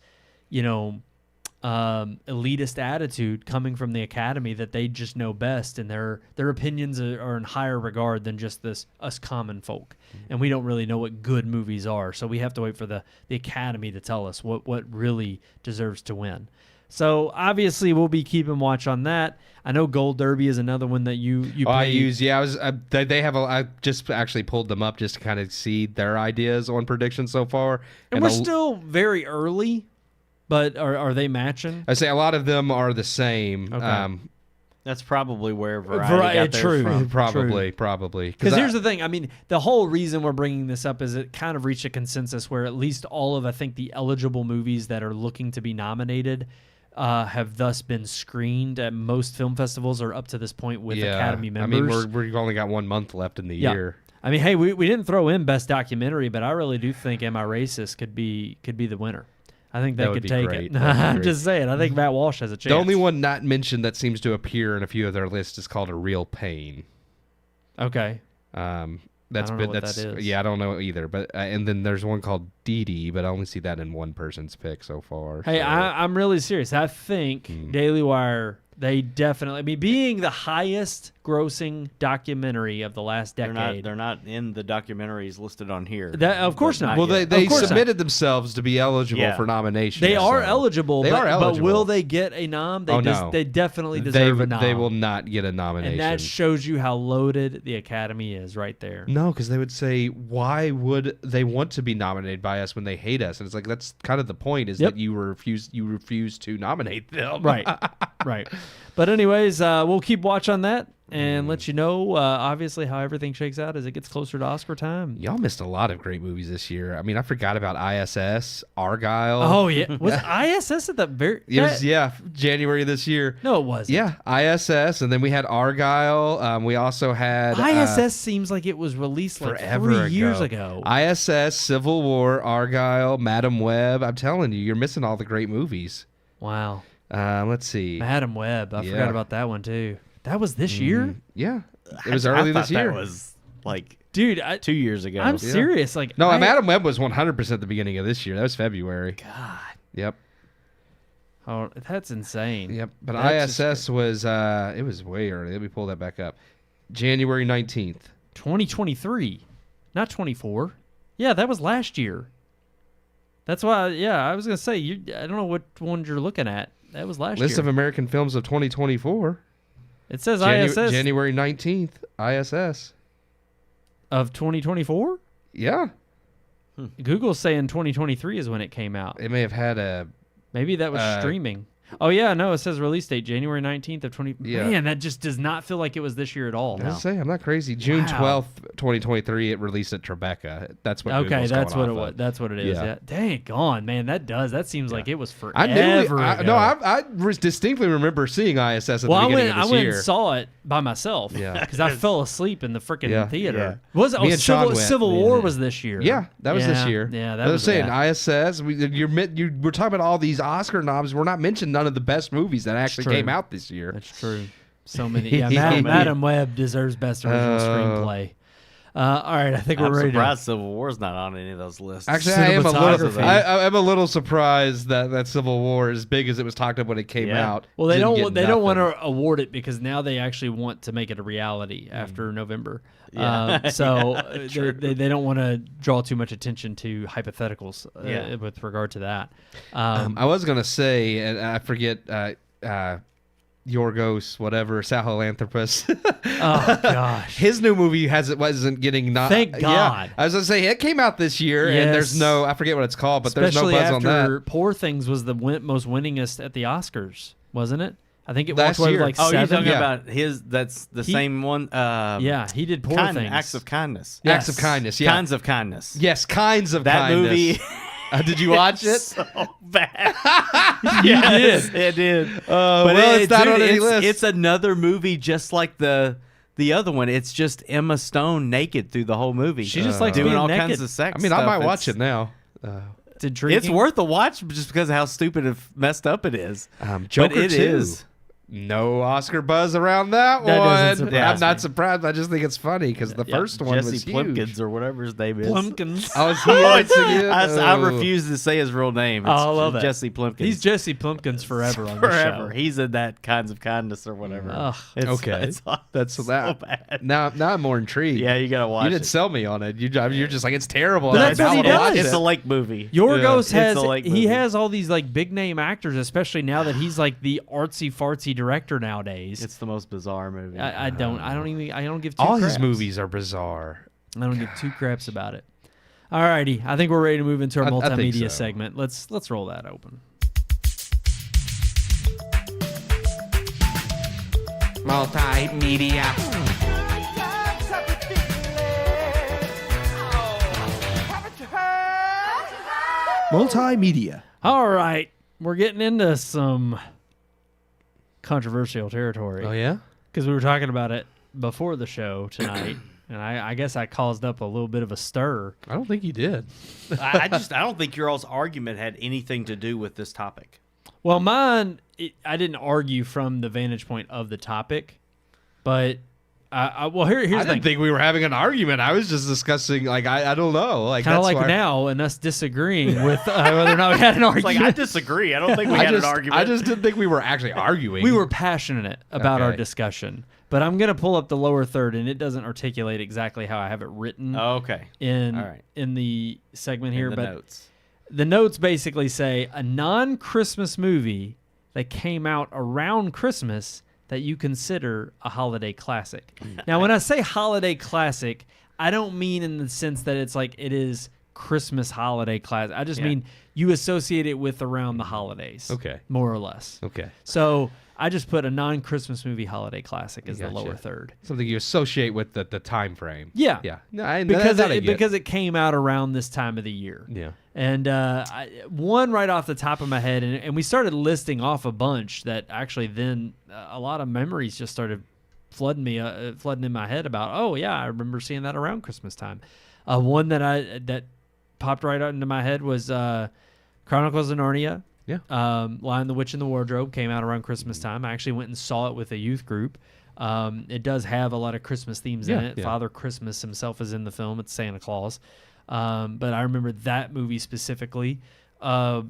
elitist attitude coming from the Academy that they just know best, and their opinions are in higher regard than just us common folk. And we don't really know what good movies are, so we have to wait for the Academy to tell us what really deserves to win. So obviously we'll be keeping watch on that. I know Gold Derby is another one that you
I use. Yeah, they have I just actually pulled them up just to kind of see their ideas on predictions so far,
and we're still very early. But are they matching?
I say a lot of them are the same.
Okay.
That's probably where Variety got theirs from.
Probably.
Because here's the thing. I mean, the whole reason we're bringing this up is it kind of reached a consensus where at least all of, I think, the eligible movies that are looking to be nominated have thus been screened at most film festivals or up to this point with Academy members.
I mean, we've only got 1 month left in the year.
I mean, hey, we didn't throw in Best Documentary, but I really do think Am I Racist could be the winner. I think they could take it. I'm just saying. I think Matt Walsh has a chance.
The only one not mentioned that seems to appear in a few of their lists is called A Real Pain.
Okay.
That's
I don't know what that is.
Yeah, I don't know either. But and then there's one called Dee Dee, but I only see that in one person's pick so far.
Hey,
so.
I'm really serious. I think Daily Wire, they definitely, being the highest grossing documentary of the last decade.
They're not in the documentaries listed on here.
Of course not.
Well, they submitted themselves to be eligible for nomination.
They are eligible. But will they get a nom?
No.
They definitely deserve a nom.
They will not get a nomination.
And that shows you how loaded the Academy is right there.
No, because they would say, why would they want to be nominated by us when they hate us? And it's like, that's kind of the point, is that you refuse to nominate them.
Right. Right. But anyways, we'll keep watch on that and let you know, obviously, how everything shakes out as it gets closer to Oscar time.
Y'all missed a lot of great movies this year. I mean, I forgot about ISS, Argyle.
Oh, yeah. Was ISS at the very...
January this year.
No, it wasn't.
Yeah, ISS, and then we had Argyle. We also had...
ISS seems like it was released like
forever
3 years ago.
ISS, Civil War, Argyle, Madam Web. I'm telling you, you're missing all the great movies.
Wow.
Let's see.
Madam Web. I forgot about that one, too. That was this year?
Yeah. It was early this year.
That was like
dude,
2 years ago.
I'm serious. Like
Madam Web was 100% the beginning of this year. That was February.
God.
Yep.
Oh, that's insane.
Yep. But
That's
ISS was it was way early. Let me pull that back up. January 19th.
2023. Not 24. Yeah, that was last year. That's why, I was going to say, I don't know what ones you're looking at. That was last year.
List of American films of 2024.
It says ISS.
January 19th, ISS.
Of 2024?
Yeah.
Google's saying 2023 is when it came out.
It may have had a...
Maybe that was streaming. Oh, yeah, no, it says release date, January 19th of 20...
Yeah.
Man, that just does not feel like it was this year at all.
I say, I'm not crazy. June 12th, 2023, it released at Tribeca. That's what Google's
that's what
going
it
off
was.
of.
That's what it is. Yeah. Dang gone, man. That seems like it was forever
I distinctly remember seeing ISS at the beginning of this year.
I went and saw it by myself.
Yeah.
Because I fell asleep in the freaking theater.
Yeah.
Was it? Civil War was this year.
Yeah, that was this year.
Yeah, that
I
was
saying ISS. We're talking about all these Oscar noms. We're not mentioning none of the best movies that actually came out this year.
That's true. So many. Yeah, Madam Web deserves Best Original Screenplay. All right, I think we're
I'm
ready
surprised Civil War's not on any of those lists.
Actually, I am a little.
Cinematography.
I'm a little surprised that Civil War, as big as it was talked about when it came
Yeah.
out.
Well, they
didn't
don't.
get
They don't want
nothing.
to award it because now they actually want to make it a reality after November.
Yeah.
So they don't want to draw too much attention to hypotheticals
Yeah.
with regard to that.
I was gonna say, and I forget. Yorgos, whatever, Sahelanthropus.
Oh gosh.
His new movie wasn't getting
Thank God.
Yeah, I was gonna say it came out this year, and there's
Yes.
no, I forget what it's called, but
Especially
there's no buzz on
after
that.
Poor Things was the most winningest at the Oscars, wasn't it? I think it
Last
walked away with
year.
like
Oh, you're
7.
talking
Yeah.
about his? That's the same one.
Yeah, he did Poor Things.
Acts of kindness.
Yeah.
Acts of kindness, yeah.
Kinds of kindness.
Yes, kinds of
That
kindness.
movie.
Did you watch it?
So bad.
Yes,
it did.
Well, it's not on any list.
It's another movie just like the other one. It's just Emma Stone naked through the whole movie.
She just likes
doing
being
all
naked.
kinds of sex.
I mean, I
stuff.
might watch
It's-
it now.
It's intriguing.
It's worth a watch just because of how stupid and messed up it is.
Joker
but it
2.
is.
No Oscar buzz around that,
That doesn't
one.
surprise
I'm not
me.
surprised. I just think it's funny because the first one
Jesse
was
Plimpkins
huge.
or whatever his name is.
Plumpkins.
Oh, is he in it again?
I
Oh.
refuse to say his real name. It's
Oh, I love that.
Jesse Plimpkins.
He's Jesse Plumpkins forever on the
forever.
show.
He's in that Kinds of Kindness or whatever.
Ugh.
It's,
Okay.
it's
That's
so
that.
bad.
Now I'm more intrigued.
Yeah, you gotta watch
You didn't
it.
sell me on it. You're just like, it's terrible.
But
I
that's
don't
what he
wanna
does.
watch
It's
it.
a lake movie.
Yorgos
It's
has
a lake
he
movie.
has all these like big name actors, especially now that he's like the artsy fartsy director nowadays.
It's the most bizarre movie.
I don't give two
All
craps.
his movies are bizarre.
I don't give two craps about it. Alrighty, I think we're ready to move into our
I think
multimedia
so.
segment. Let's roll that open.
Multimedia.
Multimedia.
All right, we're getting into some controversial territory.
Oh yeah.
Because we were talking about it before the show tonight, and I guess I caused up a little bit of a stir.
I don't think you did.
I don't think your all's argument had anything to do with this topic.
Well, mine, I didn't argue from the vantage point of the topic, but here's
I
the thing.
didn't think we were having an argument. I was just discussing, like, I don't know, like
Kind of
that's
like
why-
now and us disagreeing with whether or not we had an
It's
argument.
like, I disagree. I don't think we
I
had
just,
an argument.
I just didn't think we were actually arguing.
We were passionate about our
Okay.
discussion, but I'm gonna pull up the lower third, and it doesn't articulate exactly how I have it written
Oh, okay.
in
all right.
in the segment here.
In the
but
notes.
the notes basically say a non-Christmas movie that came out around Christmas that you consider a holiday classic. Now, when I say holiday classic, I don't mean in the sense that it's like it is Christmas holiday classic. I just
Yeah.
mean you associate it with around the holidays.
Okay.
More or less.
Okay.
So I just put a non-Christmas movie holiday classic as the
Gotcha.
lower third.
Something you associate with the time frame.
Yeah.
Yeah. No,
Because
that I
it,
get.
because it came out around this time of the year.
Yeah.
And one right off the top of my head, and we started listing off a bunch that actually then a lot of memories just started flooding in my head about, oh yeah, I remember seeing that around Christmas time. One that popped right out into my head was Chronicles of Narnia.
Yeah.
Lion, the Witch, and the Wardrobe came out around Christmas time. I actually went and saw it with a youth group. It does have a lot of Christmas themes in
Yeah,
it.
yeah.
Father Christmas himself is in the film. It's Santa Claus. But I remember that movie specifically. I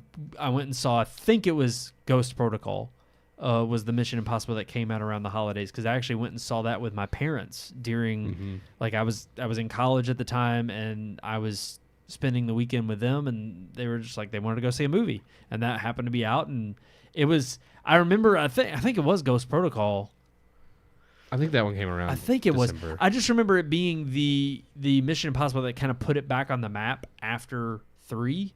went and saw, I think it was Ghost Protocol, was the Mission Impossible that came out around the holidays, because I actually went and saw that with my parents during, like I was in college at the time, and I was spending the weekend with them, and they were just like, they wanted to go see a movie, and that happened to be out, and it was, I remember, I think it was Ghost Protocol.
I think that one came around.
I think it was.
December.
I just remember it being the Mission Impossible that kind of put it back on the map after 3,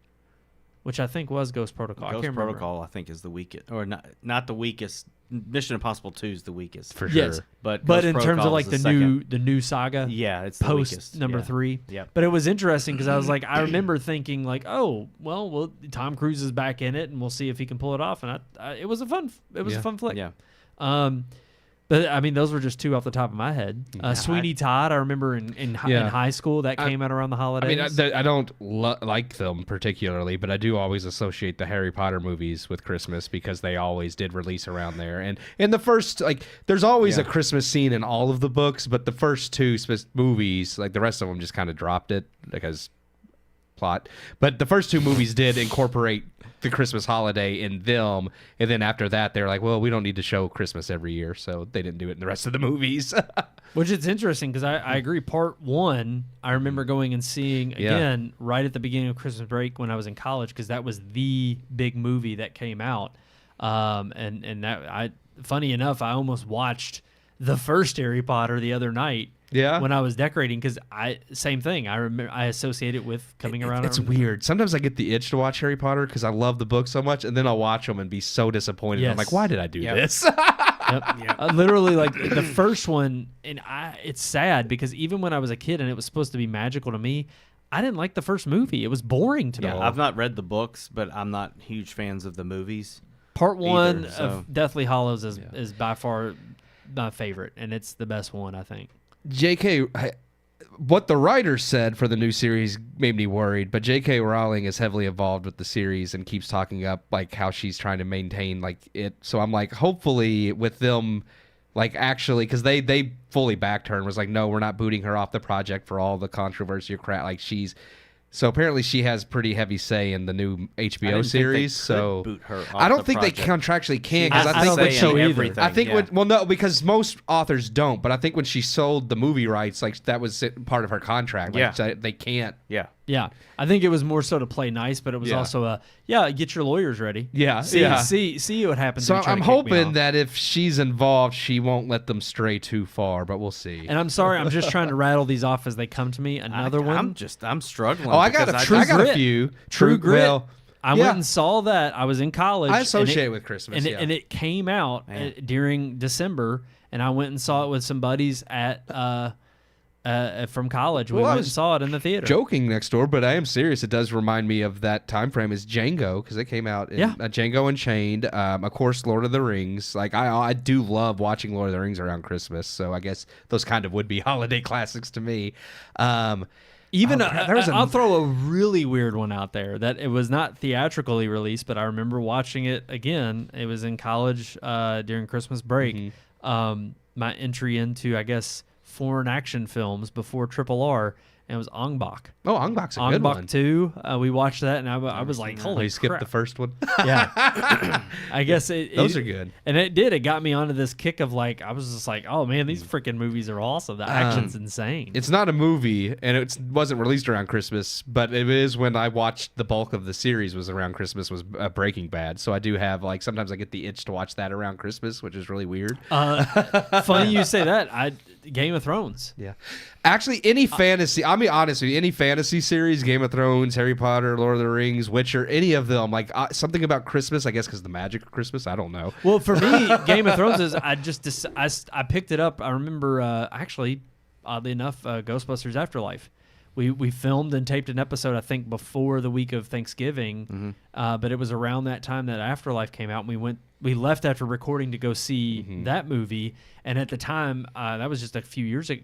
which I think was Ghost Protocol. I
Ghost
can't remember.
Protocol, I think, is the weakest, or not the weakest. Mission Impossible 2 is the weakest
For
Yes.
sure.
But
But
Ghost
in terms
Protocol
of like
is
the
second.
new saga,
yeah, it's the
post
weakest.
number
yeah.
3.
Yep.
But it was interesting because I was like, I remember thinking like, oh, well, Tom Cruise is back in it, and we'll see if he can pull it off. And it was a fun
Yeah.
flick.
Yeah.
But I mean, those were just two off the top of my head. Sweeney Todd, I remember in high school that came out around the holidays.
I mean, I don't like them particularly, but I do always associate the Harry Potter movies with Christmas because they always did release around there. And in the first, like, there's always a Christmas scene in all of the books, but the first two movies, like the rest of them, just kind of dropped it because plot. But the first two movies did incorporate the Christmas holiday in them, and then after that they're like, well, we don't need to show Christmas every year, so they didn't do it in the rest of the movies.
Which is interesting because I agree. Part one, I remember going and seeing again right at the beginning of Christmas break when I was in college because that was the big movie that came out, and that funny enough, I almost watched the first Harry Potter the other night. Yeah, when I was decorating, because same thing. I remember I associate it with coming around.
It's weird. Sometimes I get the itch to watch Harry Potter because I love the book so much, and then I'll watch them and be so disappointed. Yes. I'm like, why did I do this?
Literally, like the first one, and it's sad because even when I was a kid and it was supposed to be magical to me, I didn't like the first movie. It was boring to me.
I've not read the books, but I'm not huge fans of the movies.
Part one of Deathly Hallows is by far my favorite, and it's the best one, I think.
JK, what the writers said for the new series made me worried, but JK Rowling is heavily involved with the series and keeps talking up like how she's trying to maintain like it. So I'm like, hopefully with them, like actually, because they fully backed her and was like, no, we're not booting her off the project for all the controversy or crap. Like so apparently she has pretty heavy say in the new HBO series. So
boot her off
I don't think
project.
they contractually can because
I don't think so either.
I think no, because most authors don't. But I think when she sold the movie rights, like that was part of her contract. Like, so they can't.
Yeah, I think it was more so to play nice, but it was also get your lawyers ready. See what happens.
So I'm hoping that if she's involved, she won't let them stray too far, but we'll see.
And I'm sorry, I'm just trying to rattle these off as they come to me. Another one.
I'm struggling.
Oh, I got a few.
True Grit. Well, I went and saw that. I was in college.
I associate it with Christmas,
and it came out during December, and I went and saw it with some buddies at from college. We went and saw it in the theater.
Joking next door, but I am serious. It does remind me of that time frame is Django, because it came out in Django Unchained. Of course, Lord of the Rings. Like I do love watching Lord of the Rings around Christmas, so I guess those kind of would be holiday classics to me.
I'll throw a really weird one out there that it was not theatrically released, but I remember watching it again. It was in college during Christmas break. Mm-hmm. My entry into, I guess, foreign action films before RRR, and it was Ong Bak.
Oh, Ong Bak's a good one.
Ong Bak 2. We watched that, and I was like, holy crap.
You skipped the first one?
Yeah. I guess
those are good.
And it got me onto this kick of like, I was just like, oh man, these freaking movies are awesome. The action's insane.
It's not a movie, and it wasn't released around Christmas, but it is when I watched the bulk of the series was around Christmas, was Breaking Bad. So I do have, like, sometimes I get the itch to watch that around Christmas, which is really weird.
Funny you say that. Game of Thrones.
Yeah. Actually, any fantasy, I'll be honest with you, any fantasy series, Game of Thrones, Harry Potter, Lord of the Rings, Witcher, any of them, like something about Christmas, I guess because the magic of Christmas, I don't know.
Well, for me, Game of Thrones is, I picked it up. I remember, actually, oddly enough, Ghostbusters Afterlife. We filmed and taped an episode, I think, before the week of Thanksgiving, but it was around that time that Afterlife came out, and we left after recording to go see that movie. And at the time, that was just a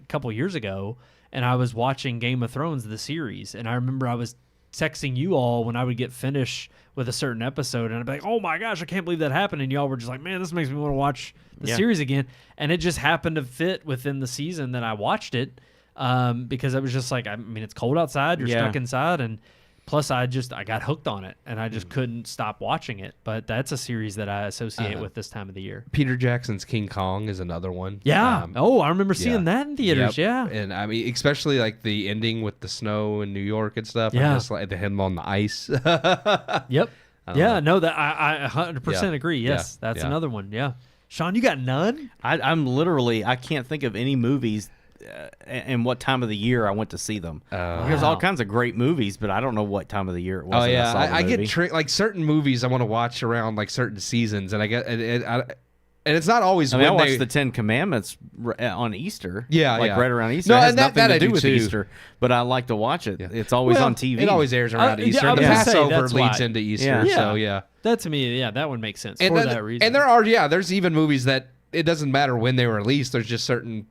couple years ago, and I was watching Game of Thrones, the series. And I remember I was texting you all when I would get finished with a certain episode, and I'd be like, oh my gosh, I can't believe that happened. And y'all were just like, man, this makes me want to watch the series again. And it just happened to fit within the season that I watched it, because I was just like, I mean, it's cold outside, you're stuck inside, and plus I got hooked on it, and I just couldn't stop watching it. But that's a series that I associate with this time of the year.
Peter Jackson's King Kong is another one.
Yeah. I remember seeing that in theaters. Yep. Yeah.
And I mean, especially like the ending with the snow in New York and stuff.
Yeah.
Just like him on the ice.
Yep. Yeah. No, that I 100% agree. Yes, that's another one. Yeah. Sean, you got none?
I can't think of any movies and what time of the year I went to see them. There's all kinds of great movies, but I don't know what time of the year it was.
Oh yeah, I get like certain movies I want to watch around like certain seasons, and I get and it's not always.
I watched the 10 Commandments on Easter.
Yeah,
right around Easter.
No,
it has
and
nothing to
I
do with
too.
Easter, but I like to watch it. Yeah. It's always on TV.
It always airs around Easter.
I was gonna say,
Passover
that's
leads
why.
into Easter. So yeah,
that to me, that would make sense
and
for that reason.
And there's even movies that it doesn't matter when they were released. There's just certain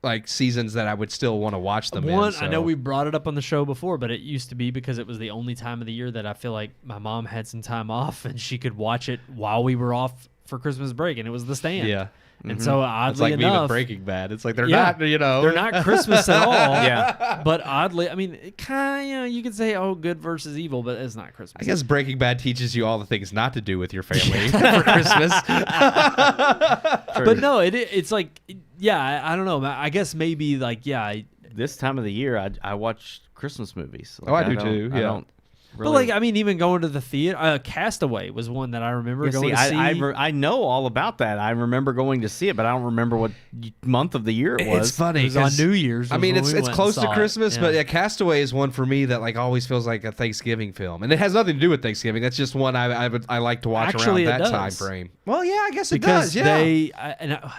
like seasons that I would still want to watch them in.
I know we brought it up on the show before, but it used to be because it was the only time of the year that I feel like my mom had some time off and she could watch it while we were off for Christmas break, and it was The Stand.
Yeah.
And so oddly
It's like me
enough,
with Breaking Bad. It's like they're
Yeah.
not,
they're not Christmas at all.
Yeah.
But oddly, I mean, it kind of, you could say, oh, good versus evil, but it's not Christmas.
I guess Breaking Bad teaches you all the things not to do with your family for Christmas.
But no, it's like, yeah, I don't know. I guess maybe like, yeah.
This time of the year, I watch Christmas movies. Like,
Oh, I do
don't-
too,
I
yeah.
don't
But
really,
like, I mean, even going to the theater, Castaway was one that I remember
Yeah,
going
see,
to see.
I know all about that. I remember going to see it, but I don't remember what month of the year it was.
It's funny.
It was on
'cause,
New Year's.
I
was
mean,
when
it's
we went and
close to
saw it.
Christmas,
Yeah.
but yeah, Castaway is one for me that like always feels like a Thanksgiving film, and it has nothing to do with Thanksgiving. That's just one I like to watch
Actually,
around
it
that
does.
time frame. Well, yeah, I guess it
because
does. Yeah,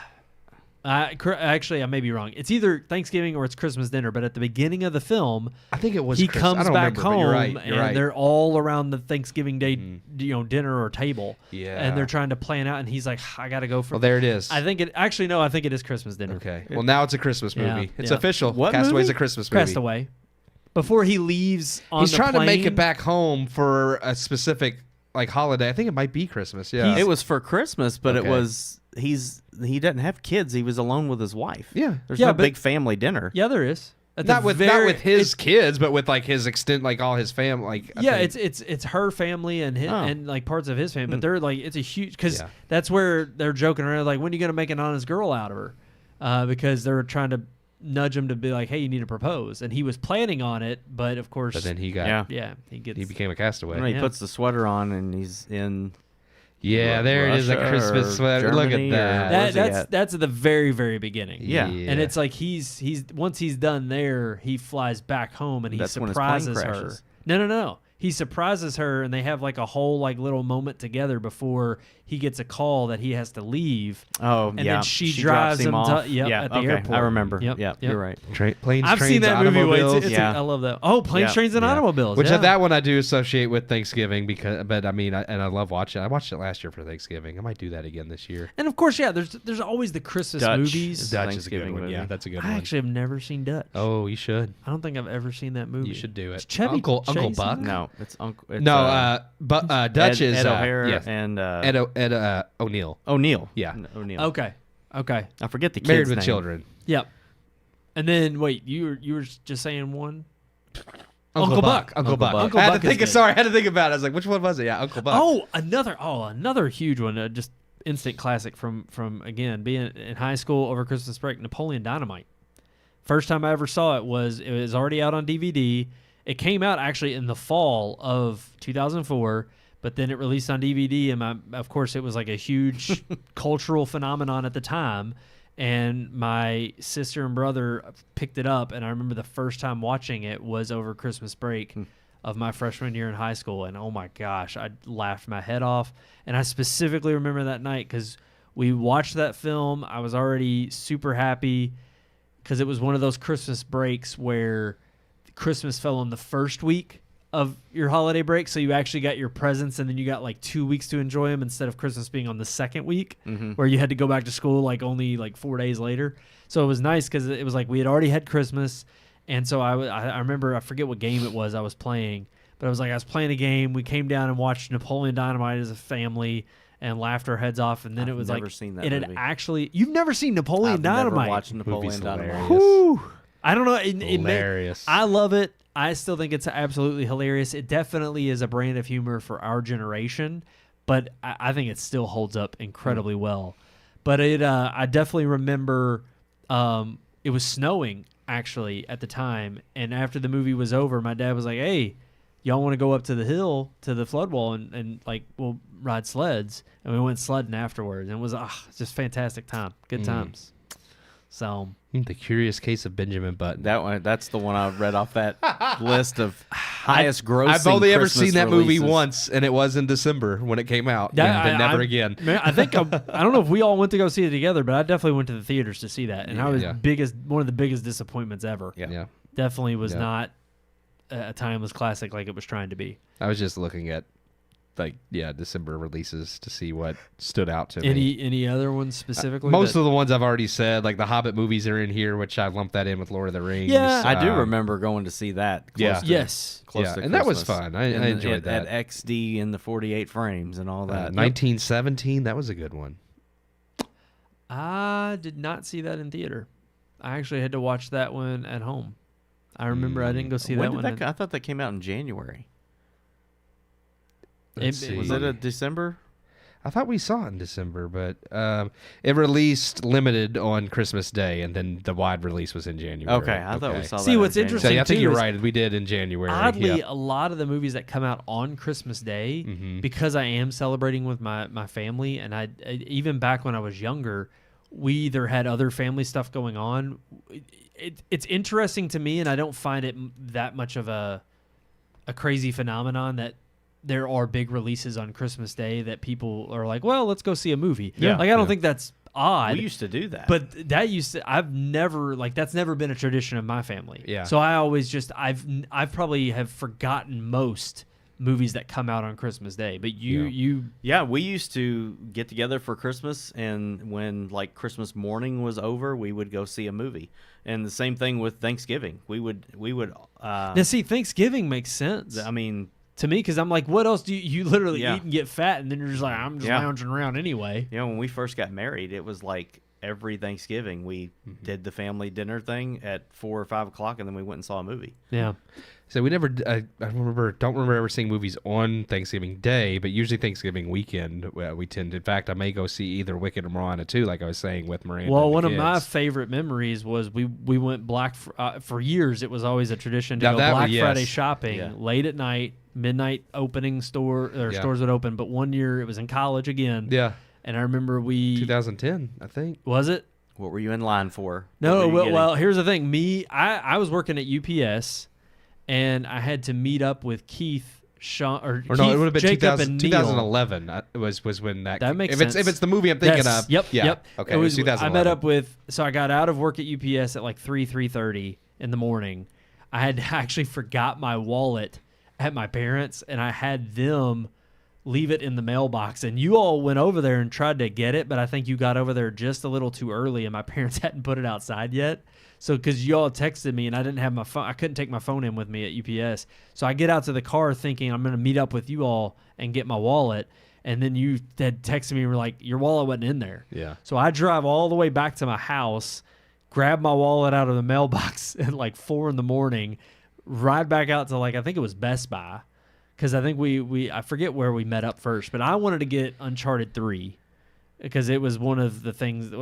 actually, I may be wrong. It's either Thanksgiving or it's Christmas dinner. But at the beginning of the film,
I think it was.
he
Christmas. I
comes
don't
back
remember, but
home,
You're right. You're
and
right.
they're all around the Thanksgiving Day, dinner or table.
Yeah.
and they're trying to plan out, and he's like, I got to go for.
Well, there it is.
I think it actually no. I think it is Christmas dinner.
Okay. Well, now it's a Christmas
Yeah,
movie. It's
yeah.
official.
What
Castaway's
movie?
a Christmas movie.
Castaway. Before he leaves on
He's
the
trying to make
plane-
it back home for a specific like holiday. I think it might be Christmas. Yeah.
It was for Christmas, but
Okay.
it was he doesn't have kids. He was alone with his wife.
Yeah.
There's
Yeah,
no
but-
big family dinner.
Yeah, there is. At the
not with his kids, but with like his extent, like all his family. Like I
Yeah,
think-
it's her family and his,
Oh.
and like parts of his family, but they're like it's a huge because
Yeah.
that's where they're joking around like when are you gonna make an honest girl out of her, because they're trying to nudge him to be like, hey, you need to propose, and he was planning on it, but of course,
But then he got.
Yeah.
yeah, he gets
He became a castaway.
When he
Yeah.
puts the sweater on and he's in.
Yeah, there it is, a
Russia
Christmas
or
sweater. Look at
Germany or-
that.
Where's he
that's
at?
that's at the very very beginning.
Yeah.
And it's like he's once he's done there, he flies back home and he
That's when his plane
surprises her.
crashes.
No. He surprises her and they have like a whole like little moment together before he gets a call that he has to leave.
Oh,
And
yeah.
then she
drops
drives him
off.
to- yep,
yeah,
at the
okay.
airport.
I remember.
Yep,
Yeah,
yep.
you're right.
Planes,
I've
trains,
seen that movie.
automobiles.
I love that. Oh, Planes,
Yeah.
Trains, and
Yeah.
Automobiles.
Which
yeah.
that one I do associate with Thanksgiving because, but I mean, I love watching. I watched it last year for Thanksgiving. I might do that again this year.
And of course, yeah. There's always the Christmas
Dutch.
movies.
Dutch is a good
Thanksgiving
one.
movie.
Yeah, that's a good
I
one.
actually have never seen Dutch.
Oh, you should.
I don't think I've ever seen that movie.
You should do it.
Is Chevy
Uncle
Chase in
Buck.
that?
No, it's Uncle. It's,
No, but Dutch
Ed,
is
Ed O'Hare
yes.
and
Ed O'Neill.
O'Neill.
Yeah.
O'Neill.
Okay.
I forget the kid's
Married with
name.
Children.
Yep. And then wait, you were just saying one?
Uncle Buck.
Uncle Buck
I had to
is
think.
good.
Sorry, I had to think about it. I was like, which one was it? Yeah, Uncle Buck.
Oh, another huge one. Just instant classic from again being in high school over Christmas break. Napoleon Dynamite. First time I ever saw it was already out on DVD. It came out actually in the fall of 2004, but then it released on DVD, and of course it was like a huge cultural phenomenon at the time. And my sister and brother picked it up, and I remember the first time watching it was over Christmas break of my freshman year in high school, and oh my gosh, I laughed my head off. And I specifically remember that night because we watched that film. I was already super happy because it was one of those Christmas breaks where Christmas fell on the first week of your holiday break, so you actually got your presents and then you got like 2 weeks to enjoy them instead of Christmas being on the second week where you had to go back to school like only like 4 days later. So it was nice because it was like we had already had Christmas, and so I remember, I forget what game it was I was playing, but I was playing a game. We came down and watched Napoleon Dynamite as a family and laughed our heads off, and then
I've
it was
never
like
seen that
it had
movie.
actually, you've never seen Napoleon
I've
Dynamite?
never watched Napoleon
Movie's
Dynamite.
hilarious.
Whew. I don't know.
Hilarious.
I love it. I still think it's absolutely hilarious. It definitely is a brand of humor for our generation, but I think it still holds up incredibly well. But I definitely remember it was snowing actually at the time, and after the movie was over, my dad was like, "Hey, y'all want to go up to the hill to the flood wall and like we'll ride sleds," and we went sledding afterwards, and it was just fantastic time, good times. So
The Curious Case of Benjamin Button.
That's the one I read off that list of highest grossing.
I've only ever
Christmas
seen that movie
releases.
once, and it was in December when it came out.
Yeah,
and then never
I-
again.
Man, I think I don't know if we all went to go see it together, but I definitely went to the theaters to see that, and I was
Yeah.
one of the biggest disappointments ever.
Yeah.
Definitely was
Yeah.
not a timeless classic like it was trying to be.
I was just looking at December releases to see what stood out to me.
Any other ones specifically?
Most of the ones I've already said, like the Hobbit movies are in here, which I lumped that in with Lord of the Rings.
Yeah.
I do remember going to see that.
Yes.
Close to
and that was
Christmas.
fun. I enjoyed that.
At XD in the 48 frames and all that.
1917, that was a good one.
I did not see that in theater. I actually had to watch that one at home. I remember I didn't go see
When
that
did
one.
that I thought that came out in January.
Let's see.
Was it a December?
I thought we saw it in December, but it released limited on Christmas Day, and then the wide release was in January.
Okay, I thought we saw that.
See,
in
what's
January.
interesting-
So, yeah, I think
too
you're
is-
right. We did in January.
Oddly,
yeah.
a lot of the movies that come out on Christmas Day, because I am celebrating with my family, and I even back when I was younger, we either had other family stuff going on. It's interesting to me, and I don't find it that much of a crazy phenomenon that there are big releases on Christmas Day that people are like, well, let's go see a movie.
Yeah.
Like, I don't think that's odd.
We used to do that.
But I've never, like, that's never been a tradition of my family.
Yeah.
So I always just, I've probably have forgotten most movies that come out on Christmas Day. But you
Yeah, we used to get together for Christmas, and when like Christmas morning was over, we would go see a movie. And the same thing with Thanksgiving. We would.
now see, Thanksgiving makes sense.
I mean,
to me, because I'm like, what else do you literally
Yeah.
eat and get fat, and then you're just like, I'm just
Yeah.
lounging around anyway.
you know, when we first got married, it was like every Thanksgiving we did the family dinner thing at 4 or 5 o'clock, and then we went and saw a movie.
Yeah.
So we never. I don't remember ever seeing movies on Thanksgiving Day, but usually Thanksgiving weekend we tend. In fact, I may go see either Wicked or Moana 2, like I was saying with Miranda.
Well,
and the
one of my
kids.
favorite memories was we went for years. It was always a tradition to
Now
go
that
Black
one, yes.
Friday shopping
Yeah.
late at night, midnight opening stores would open. But one year it was in college again.
Yeah,
And I remember
2010, I think.
Was it?
What were you in line for?
No,
What were you
well,
getting?
here's the thing. I was working at UPS, and I had to meet up with Keith, Sean,
Or
Keith,
no, it would have been
Jacob, and Neil.
2011. Was when that.
That makes
if
sense.
If it's the movie I'm thinking
Yes.
of.
Yep.
Yeah.
Yep.
Okay.
It was.
2011.
I met up with. So I got out of work at UPS at like 3:30 in the morning. I had actually forgot my wallet at my parents', and I had them leave it in the mailbox. And you all went over there and tried to get it, but I think you got over there just a little too early, and my parents hadn't put it outside yet. So because you all texted me, and I didn't have my phone, I couldn't take my phone in with me at UPS. So I get out to the car thinking I'm going to meet up with you all and get my wallet. And then you had texted me and were like, your wallet wasn't in there.
Yeah.
So I drive all the way back to my house, grab my wallet out of the mailbox at like 4 a.m, ride back out to like, I think it was Best Buy. Because I think I forget where we met up first, but I wanted to get Uncharted 3 because it was one of the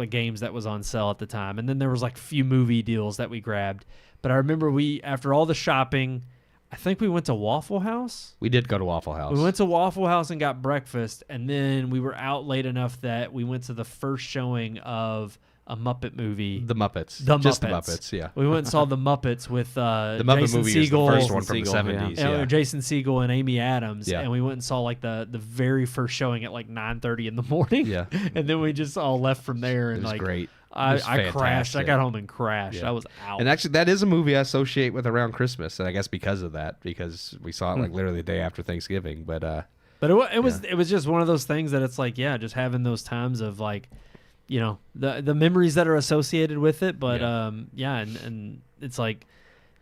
games that was on sale at the time. And then there was like a few movie deals that we grabbed. But I remember after all the shopping, I think we went to Waffle House.
We did go to Waffle House.
We went to Waffle House and got breakfast, and then we were out late enough that we went to the first showing of a Muppet movie.
The Muppets.
The
Just
Muppets.
the Muppets, yeah.
We went and saw the Muppets with
The Muppet
Jason
movie is the
Segel,
first one from the
Segel,
70s.
and
Yeah.
Jason Segel and Amy Adams,
Yeah.
and we went and saw like the very first showing at like 9:30 in the morning.
Yeah.
And then we just all left from there, and
It was
like
great.
I
was
crashed. I
fantastic.
got home and crashed.
Yeah.
I was out.
And actually, that is a movie I associate with around Christmas, and I guess because of that, because we saw it like literally the day after Thanksgiving. But
it was just one of those things that it's like, yeah, just having those times of like, you know, the memories that are associated with it. But and it's like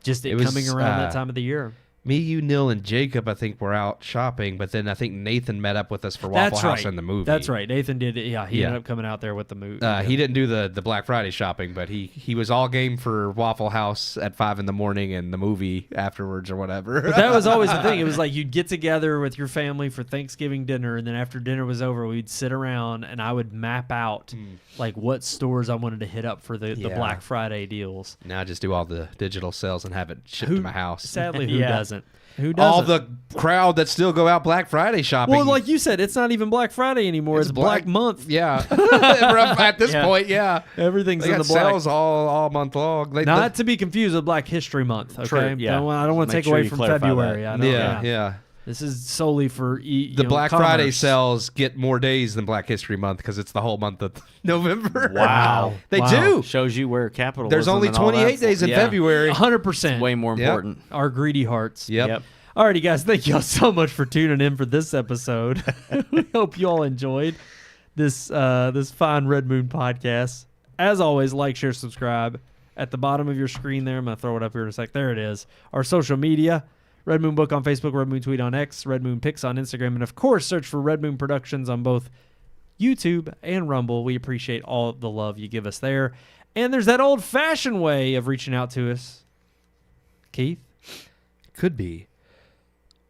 just it
It was,
coming around that time of the year.
me, you, Neil, and Jacob, I think, were out shopping, but then I think Nathan met up with us for Waffle
That's
House
right.
in the movie.
That's right. Nathan did it. Yeah, he
Yeah.
ended up coming out there with the movie.
He didn't do the Black Friday shopping, but he was all game for Waffle House at 5 a.m. and the movie afterwards or whatever.
But that was always the thing. It was like you'd get together with your family for Thanksgiving dinner, and then after dinner was over, we'd sit around and I would map out like what stores I wanted to hit up for the
Yeah.
Black Friday deals.
Now I just do all the digital sales and have it shipped to my house.
Sadly, who
Yeah.
doesn't? Who doesn't?
All the crowd that still go out Black Friday shopping.
well, like you said, it's not even Black Friday anymore. It's Black Month.
Yeah. At this
Yeah.
point, yeah.
Everything's
They
in
got
the black.
sales all month long.
Not to be confused with Black History Month. Okay,
True, yeah.
I don't want to
Make
take
sure
away
you
from
clarify
February.
that.
I know,
yeah.
This is solely for
The Black Friday
commerce.
sales get more days than Black History Month because it's the whole month of November.
Wow.
They
Wow.
do.
Shows you where capitalism.
There's only
and all
28
that-
days in
yeah.
February.
100%.
Way more
Yep.
important.
Our greedy hearts.
Yep.
Alrighty, guys, thank you all so much for tuning in for this episode. We hope you all enjoyed this fine Red Moon podcast. As always, like, share, subscribe. At the bottom of your screen there, I'm going to throw it up here in a sec. There it is. Our social media, Red Moon Book on Facebook, Red Moon Tweet on X, Red Moon Pics on Instagram, and of course, search for Red Moon Productions on both YouTube and Rumble. We appreciate all the love you give us there. And there's that old-fashioned way of reaching out to us. Keith?
Could be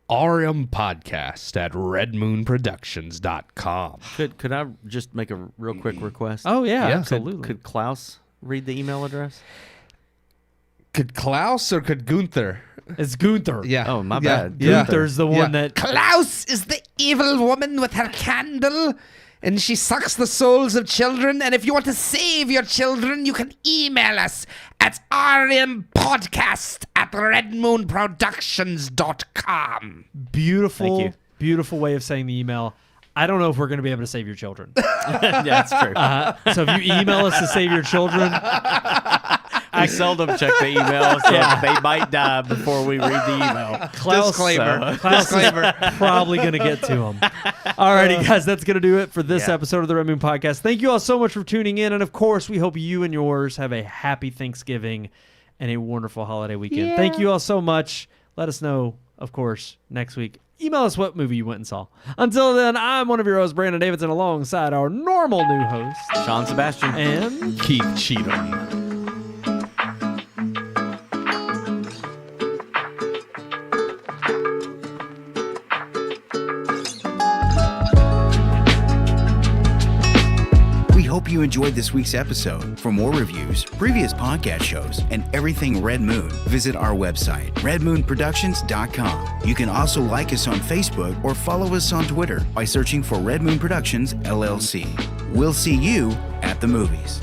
RMPodcast at redmoonproductions.com.
Could I just make a real quick request?
Oh, yeah,
Yeah.
absolutely.
Could Klaus read the email address?
Could Klaus or could Gunther?
It's Gunther.
Yeah.
Oh, my
Yeah.
bad.
Yeah.
Gunther's the one
Yeah.
that...
Klaus is the evil woman with her candle, and she sucks the souls of children. And if you want to save your children, you can email us at rmpodcast at redmoonproductions.com.
Beautiful,
Thank you.
beautiful way of saying the email. I don't know if we're going to be able to save your children.
Yeah, that's true.
So if you email us to save your children,
I seldom check the email, so they might die before we read the email.
Klaus, Klaus is probably going to get to them. Alrighty, guys, that's going to do it for this episode of the Red Moon Podcast. Thank you all so much for tuning in. And of course, we hope you and yours have a happy Thanksgiving and a wonderful holiday weekend. Thank you all so much. Let us know, of course, next week. Email us what movie you went and saw. Until then, I'm one of your hosts, Brandon Davidson, alongside our normal new host,
Sean Sebastian.
and
Keith Cheatham.
We hope you enjoyed this week's episode. For more reviews, previous podcast shows, and everything Red Moon, visit our website, redmoonproductions.com. You can also like us on Facebook or follow us on Twitter by searching for Red Moon Productions, LLC. We'll see you at the movies.